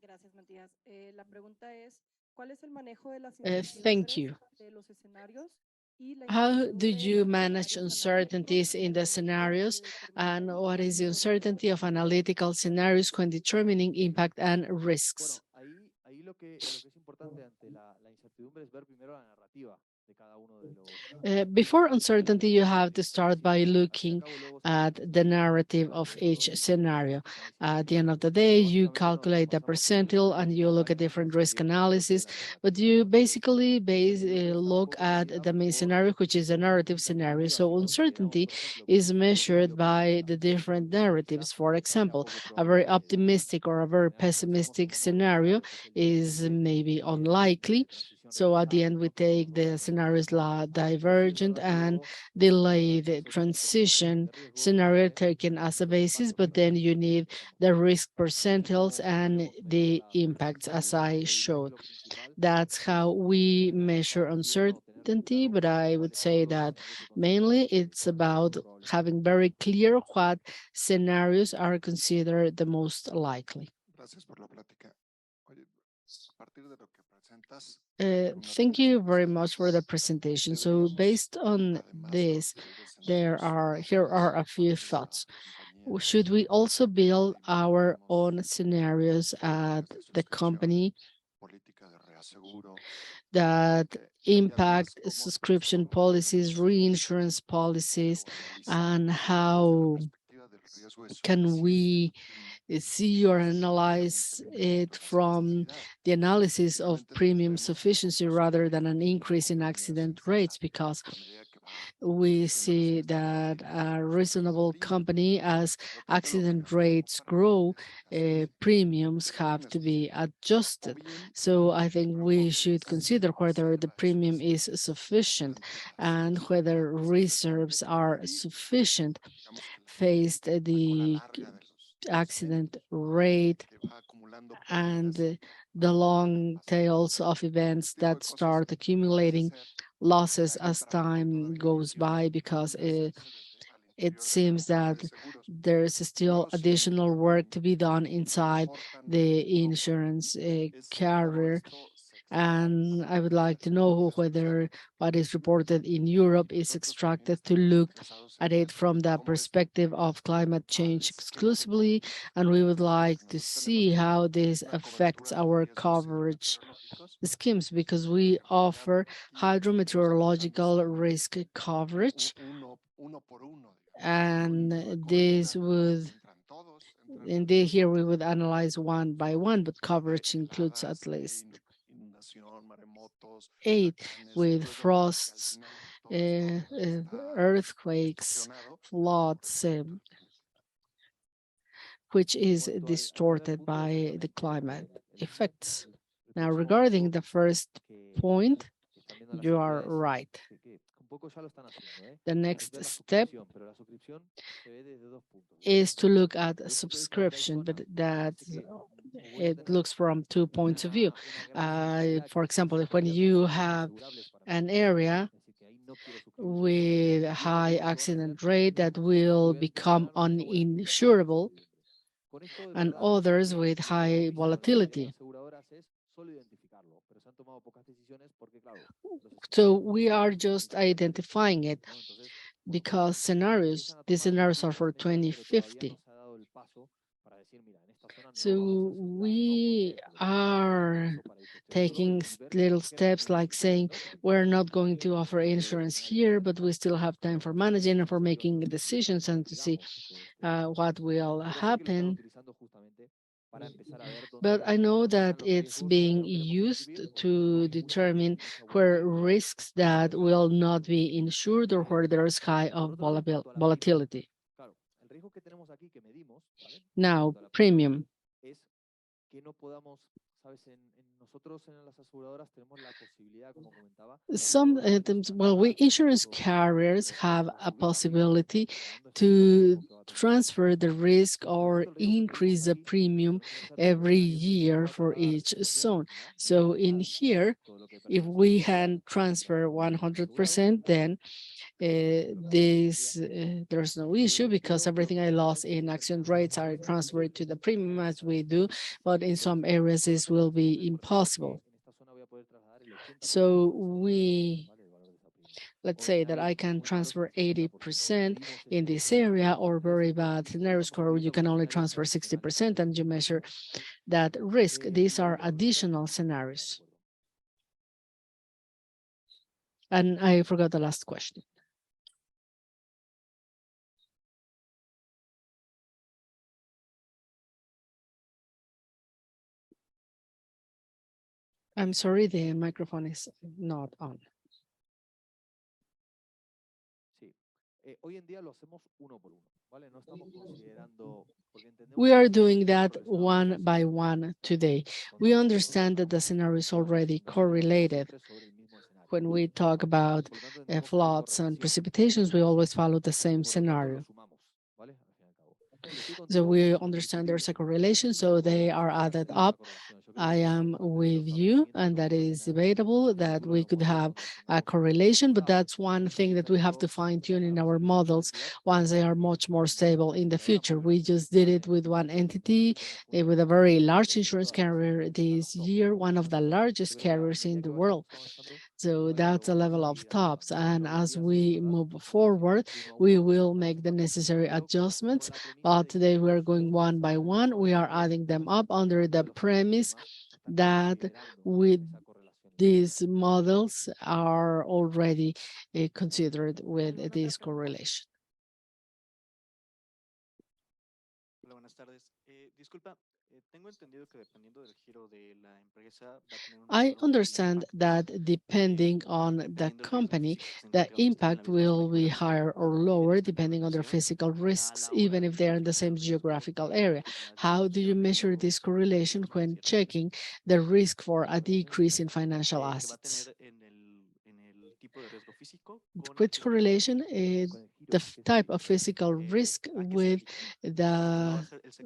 E: Gracias, Matías. La pregunta es, ¿cuál es el manejo de las
B: Thank you.
E: de los escenarios y la
B: How do
E: incertidumbre
B: you
E: de
B: manage
E: escenarios
B: uncertainties in the scenarios, and what is the uncertainty of analytical scenarios when determining impact and risks?
C: Ahí lo que es importante ante la incertidumbre es ver primero la narrativa de cada uno de los.
B: Before uncertainty, you have to start by looking at the narrative of each scenario. At the end of the day, you calculate the percentile and you look at different risk analysis, but you basically look at the main scenario, which is a narrative scenario. So uncertainty is measured by the different narratives. For example, a very optimistic or a very pessimistic scenario is maybe unlikely. So at the end, we take the scenarios divergent and delayed transition scenario taken as a basis, but then you need the risk percentiles and the impacts as I showed. That's how we measure uncertainty, but I would say that mainly it's about having very clear what scenarios are considered the most likely. Thank you very much for the presentation. So based on this, here are a few thoughts. Should we also build our own scenarios at the company that impact subscription policies, reinsurance policies, and how can we see or analyze it from the analysis of premium sufficiency rather than an increase in accident rates, because we see that a reasonable company, as accident rates grow, premiums have to be adjusted. So I think we should consider whether the premium is sufficient and whether reserves are sufficient faced the accident rate and the long tails of events that start accumulating losses as time goes by, because it seems that there's still additional work to be done inside the insurance carrier. And I would like to know whether what is reported in Europe is extracted to look at it from the perspective of climate change exclusively, and we would like to see how this affects our coverage schemes, because we offer hydrometeorological risk coverage, and this would indeed here we would analyze one by one, but coverage includes at least 8 with frosts, earthquakes, floods, which is distorted by the climate effects. Now, regarding the first point, you are right. The next step is to look at a subscription, but that it looks from 2 points of view. For example, if when you have an area with a high accident rate that will become uninsurable, and others with high volatility. So we are just identifying it because these scenarios are for 2050. So we are taking little steps like saying we're not going to offer insurance here, but we still have time for managing and for making decisions and to see what will happen. But I know that it's being used to determine where risks that will not be insured or where there is high of volatility. Now, premium. Some insurance carriers have a possibility to transfer the risk or increase the premium every year for each zone. So in here, if we can transfer 100%, then there's no issue because everything I lost in accident rates are transferred to the premium as we do, but in some areas this will be impossible. So let's say that I can transfer 80% in this area, or very bad scenario score, you can only transfer 60% and you measure that risk. These are additional scenarios. And I forgot the last question. I'm sorry, the microphone is not on. We are doing that one by one today. We understand that the scenario is already correlated. When we talk about floods and precipitations, we always follow the same scenario. So we understand there's a correlation, so they are added up. I am with you, and that is debatable that we could have a correlation, but that's one thing that we have to fine tune in our models once they are much more stable in the future. We just did it with one entity, with a very large insurance carrier this year, one of the largest carriers in the world. So that's a level of tops. And as we move forward, we will make the necessary adjustments. But today we are going one by one. We are adding them up under the premise that with these models are already considered with this correlation. I understand that depending on the company, the impact will be higher or lower depending on their physical risks, even if they're in the same geographical area. How do you measure this correlation when checking the risk for a decrease in financial assets? Which correlation is the type of physical risk with the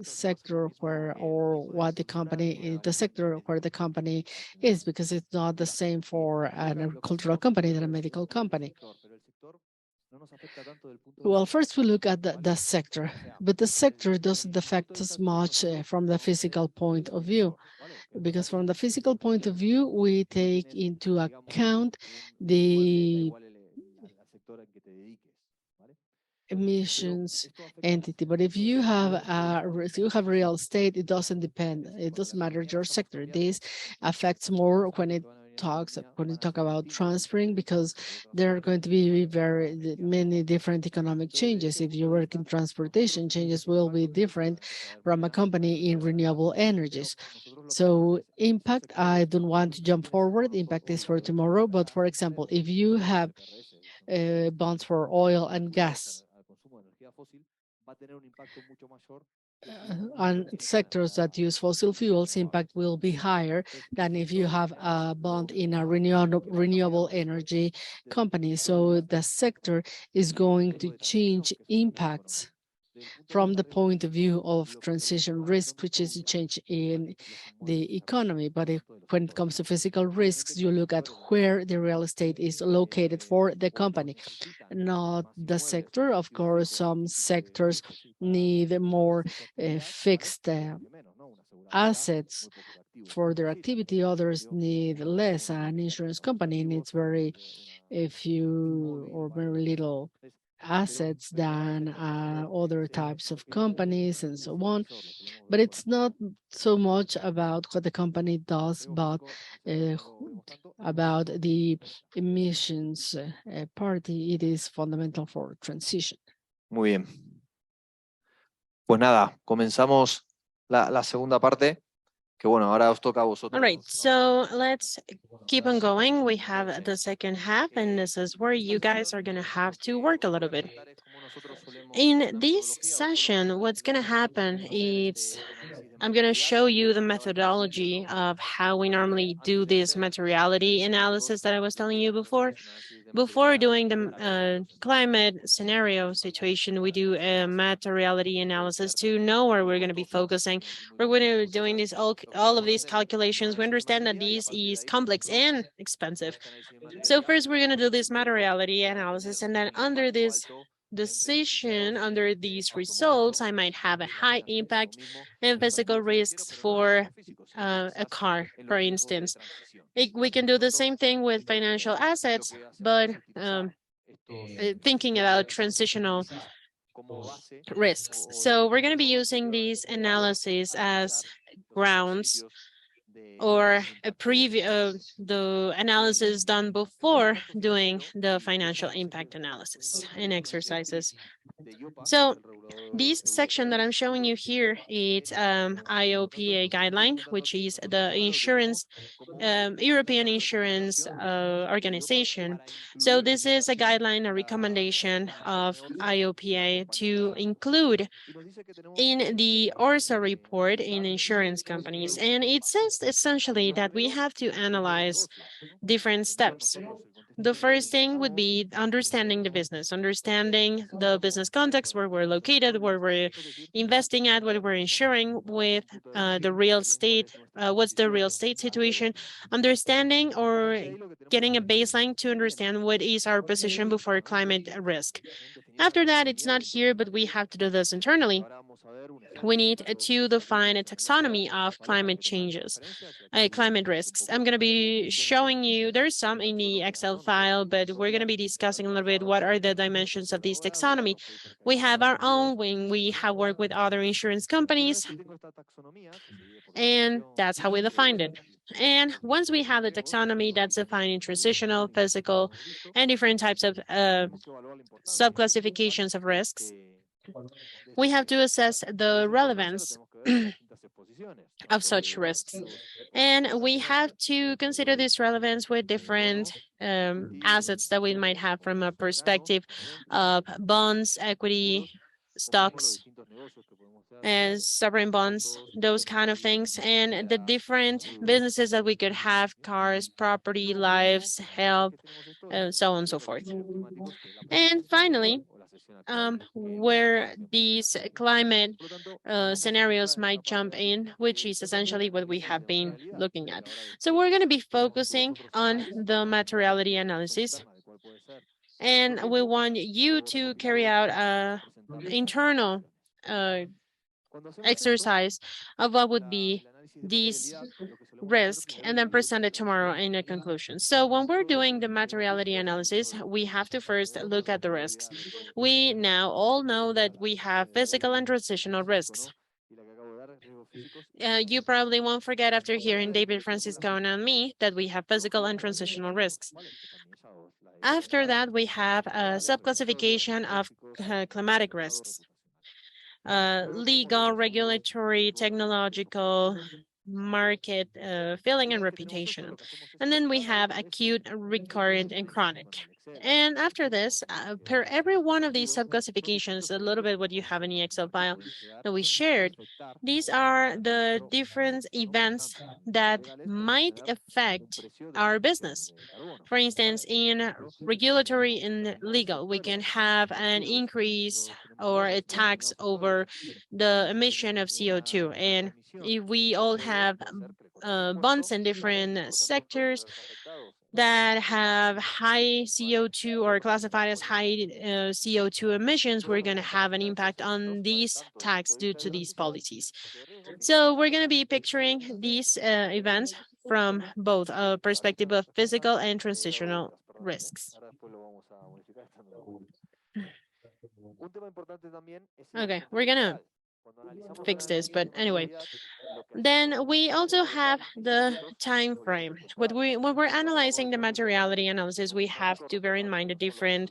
B: sector where, or what the company, the sector where the company is, because it's not the same for an agricultural company than a medical company. Well, first we look at the sector, but the sector doesn't affect us much from the physical point of view, because from the physical point of view, we take into account the emissions entity. But if you have real estate, it doesn't depend. It doesn't matter your sector. This affects more when it when you talk about transferring, because there are going to be very many different economic changes. If you work in transportation, changes will be different from a company in renewable energies. So impact, I don't want to jump forward. Impact is for tomorrow. But for example, if you have bonds for oil and gas, on sectors that use fossil fuels, impact will be higher than if you have a bond in a renewable energy company. So the sector is going to change impacts from the point of view of transition risk, which is a change in the economy. But when it comes to physical risks, you look at where the real estate is located for the company, not the sector. Of course, some sectors need more fixed assets for their activity. Others need less. An insurance company needs very few or very little assets than other types of companies and so on. But it's not so much about what the company does, but about the emissions party. It is fundamental for transition.
C: Muy bien. Pues nada, comenzamos la segunda parte. Que bueno, ahora os toca a vosotros.
D: All right, so let's keep on going. We have the second half, and this is where you guys are going to have to work a little bit. In this session, what's going to happen is I'm going to show you the methodology of how we normally do this materiality analysis that I was telling you before. Before doing the climate scenario situation, we do a materiality analysis to know where we're going to be focusing. We're going to be doing this all of these calculations. We understand that this is complex and expensive. So first, we're going to do this materiality analysis, and then under this decision, under these results, I might have a high impact and physical risks for a car, for instance. We can do the same thing with financial assets, but thinking about transitional risks. So we're going to be using these analyses as grounds or the analysis done before doing the financial impact analysis and exercises. So this section that I'm showing you here, it's IOPA guideline, which is the insurance, European Insurance Organization. So this is a guideline, a recommendation of IOPA to include in the ORSA report in insurance companies. And it says essentially that we have to analyze different steps. The first thing would be understanding the business, understanding the business context, where we're located, where we're investing at, what we're insuring with, the real estate, what's the real estate situation, understanding or getting a baseline to understand what is our position before climate risk. After that, it's not here, but we have to do this internally. We need to define a taxonomy of climate changes, climate risks. I'm going to be showing you, there's some in the Excel file, but we're going to be discussing a little bit what are the dimensions of this taxonomy. We have our own when we have worked with other insurance companies, and that's how we defined it. And once we have the taxonomy that's defining transitional, physical, and different types of subclassifications of risks, we have to assess the relevance of such risks. And we have to consider this relevance with different assets that we might have from a perspective of bonds, equity, stocks, and sovereign bonds, those kind of things, and the different businesses that we could have, cars, property, lives, health, so on and so forth. And finally, where these climate scenarios might jump in, which is essentially what we have been looking at. So we're going to be focusing on the materiality analysis, and we want you to carry out an internal exercise of what would be these risk and then present it tomorrow in a conclusion. So when we're doing the materiality analysis, we have to first look at the risks. We now all know that we have physical and transitional risks. You probably won't forget after hearing David Francisco and me that we have physical and transitional risks. After that, we have a subclassification of climatic risks. Legal, regulatory, technological, market, feeling, and reputational. And then we have acute, recurrent, and chronic. And after this, per every one of these subclassifications, a little bit what you have in the Excel file that we shared, these are the different events that might affect our business. For instance, in regulatory and legal, we can have an increase or a tax over the emission of CO2. And if we all have bonds in different sectors that have high CO2 or classified as high CO2 emissions, we're going to have an impact on these tax due to these policies. So we're going to be picturing these events from both a perspective of physical and transitional risks. Okay, we're going to fix this, but anyway. Then we also have the time frame. When we're analyzing the materiality analysis, we have to bear in mind the different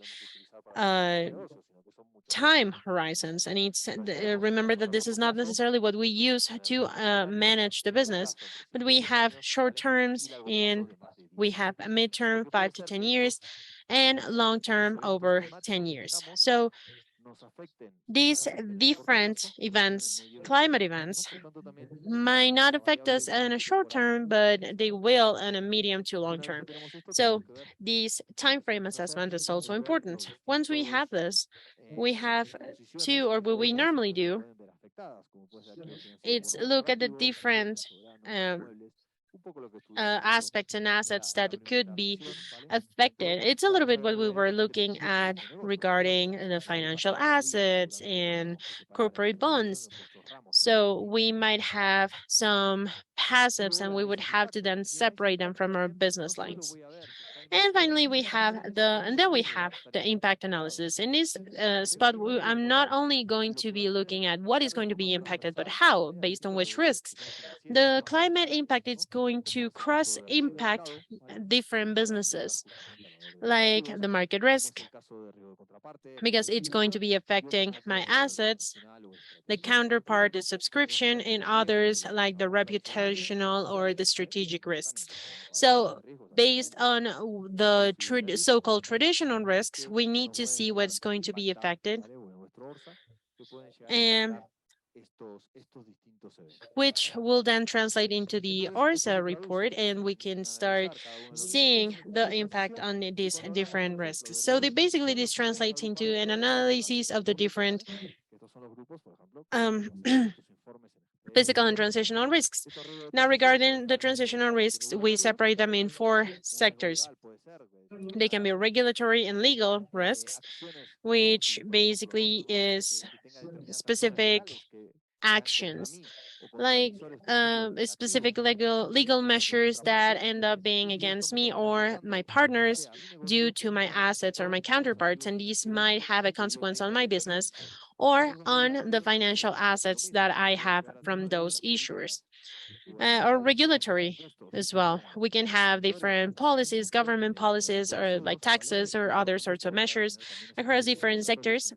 D: time horizons. And it's remember that this is not necessarily what we use to manage the business, but we have short terms and we have a midterm 5 to 10 years and long term over 10 years. So these different events, climate events, might not affect us in a short term, but they will in a medium to long term. So this time frame assessment is also important. Once we have this, we have to, or what we normally do, it's look at the different aspects and assets that could be affected. It's a little bit what we were looking at regarding the financial assets and corporate bonds. So we might have some passives and we would have to then separate them from our business lines. And finally, we have the impact analysis. In this spot, I'm not only going to be looking at what is going to be impacted, but how, based on which risks. The climate impact is going to cross impact different businesses, like the market risk, because it's going to be affecting my assets, the counterpart, the subscription, and others like the reputational or the strategic risks. So based on the so-called traditional risks, we need to see what's going to be affected and which will then translate into the ORSA report, and we can start seeing the impact on these different risks. So basically this translates into an analysis of the different physical and transitional risks. Now, regarding the transitional risks, we separate them in 4 sectors. They can be regulatory and legal risks, which basically is specific actions, like specific legal measures that end up being against me or my partners due to my assets or my counterparts, and these might have a consequence on my business or on the financial assets that I have from those issuers. Or regulatory as well. We can have different policies, government policies, or like taxes or other sorts of measures across different sectors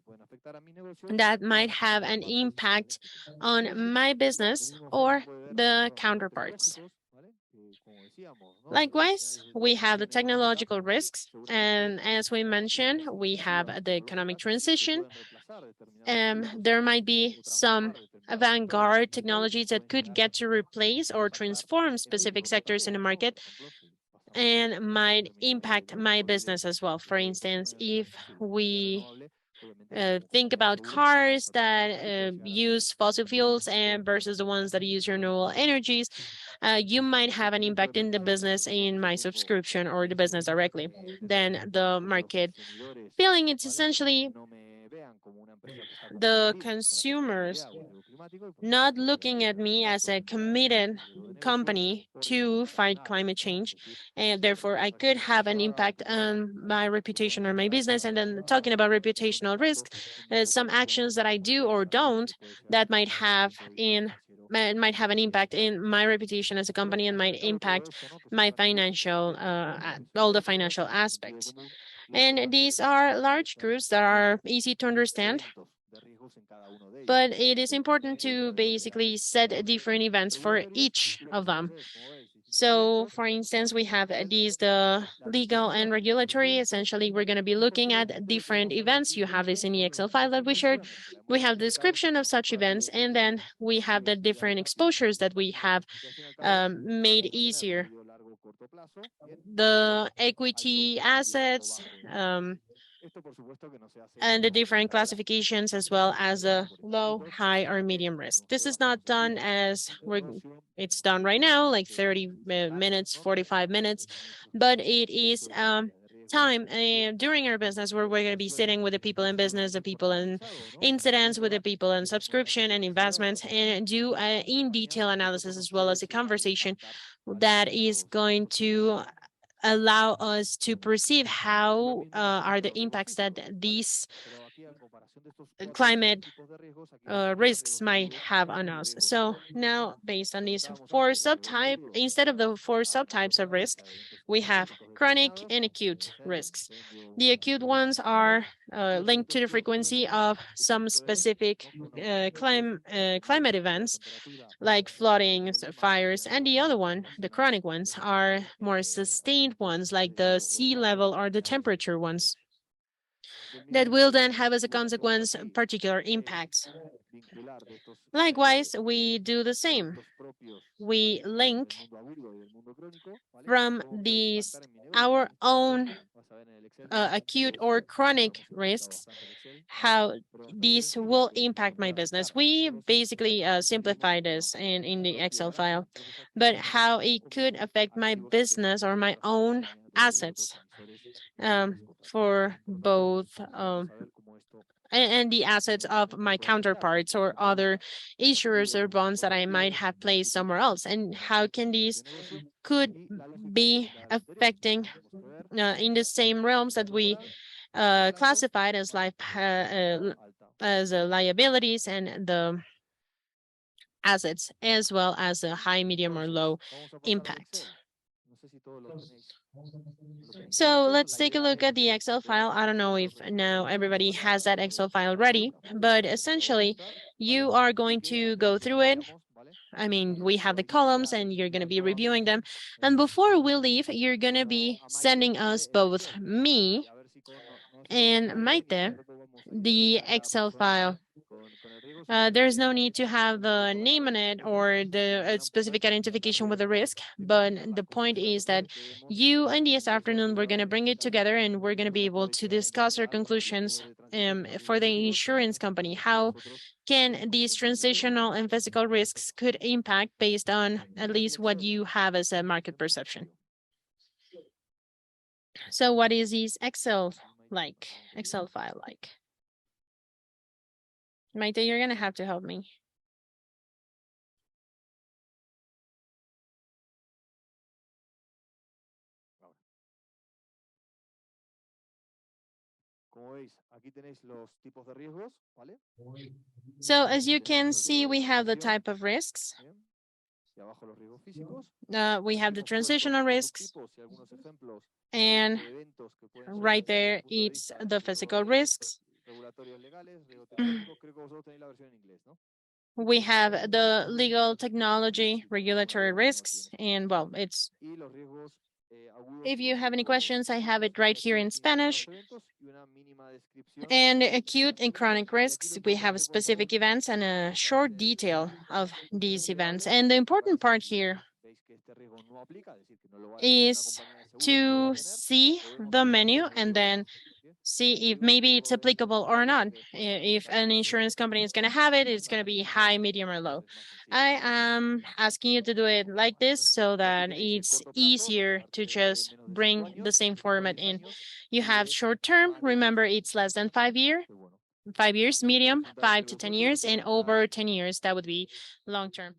D: that might have an impact on my business or the counterparts. Likewise, we have the technological risks, and as we mentioned, we have the economic transition. There might be some avant-garde technologies that could get to replace or transform specific sectors in the market and might impact my business as well. For instance, if we think about cars that use fossil fuels and versus the ones that use renewable energies, you might have an impact in the business in my subscription or the business directly. Then the market feeling, it's essentially the consumers not looking at me as a committed company to fight climate change, and therefore I could have an impact on my reputation or my business. And then talking about reputational risk, some actions that I do or don't that might have in might have an impact in my reputation as a company and might impact my financial, all the financial aspects. And these are large groups that are easy to understand, but it is important to basically set different events for each of them. So for instance, we have these, the legal and regulatory. Essentially, we're going to be looking at different events. You have this in the Excel file that we shared. We have the description of such events, and then we have the different exposures that we have made easier. The equity assets, and the different classifications, as well as a low, high, or medium risk. This is not done as it's done right now, like 30 minutes, 45 minutes, but it is time during our business where we're going to be sitting with the people in business, the people in incidents, with the people in subscription and investments, and do in detail analysis, as well as a conversation that is going to allow us to perceive how are the impacts that these climate risks might have on us. So now, based on these four subtypes, instead of the four subtypes of risk, we have chronic and acute risks. The acute ones are linked to the frequency of some specific climate events, like floodings, fires, and the other one, the chronic ones, are more sustained ones, like the sea level or the temperature ones, that will then have as a consequence particular impacts. Likewise, we do the same. We link from these our own acute or chronic risks, how these will impact my business. We basically simplify this in the Excel file, but how it could affect my business or my own assets, for both and the assets of my counterparts or other issuers or bonds that I might have placed somewhere else, and how can these could be affecting in the same realms that we classified as liabilities and the assets, as well as a high, medium, or low impact. So let's take a look at the Excel file. I don't know if now everybody has that Excel file ready, but essentially you are going to go through it. I mean, we have the columns and you're going to be reviewing them. And before we leave, you're going to be sending us, both me and Maite, the Excel file. There's no need to have the name on it or the specific identification with the risk, but the point is that you and this afternoon, we're going to bring it together and we're going to be able to discuss our conclusions for the insurance company. How can these transitional and physical risks could impact based on at least what you have as a market perception? So what is this Excel file like? Maite, you're going to have to help me. So as you can see, we have the type of risks. We have the transitional risks, and right there, it's the physical risks. We have the legal, technology, regulatory risks, and well, it's, if you have any questions, I have it right here in Spanish. And acute and chronic risks, we have specific events and a short detail of these events. And the important part here is to see the menu and then see if maybe it's applicable or not. If an insurance company is going to have it, it's going to be high, medium, or low. I am asking you to do it like this so that it's easier to just bring the same format in. You have short term, remember it's less than 5 years, 5 years, medium, 5 to 10 years, and over 10 years, that would be long term.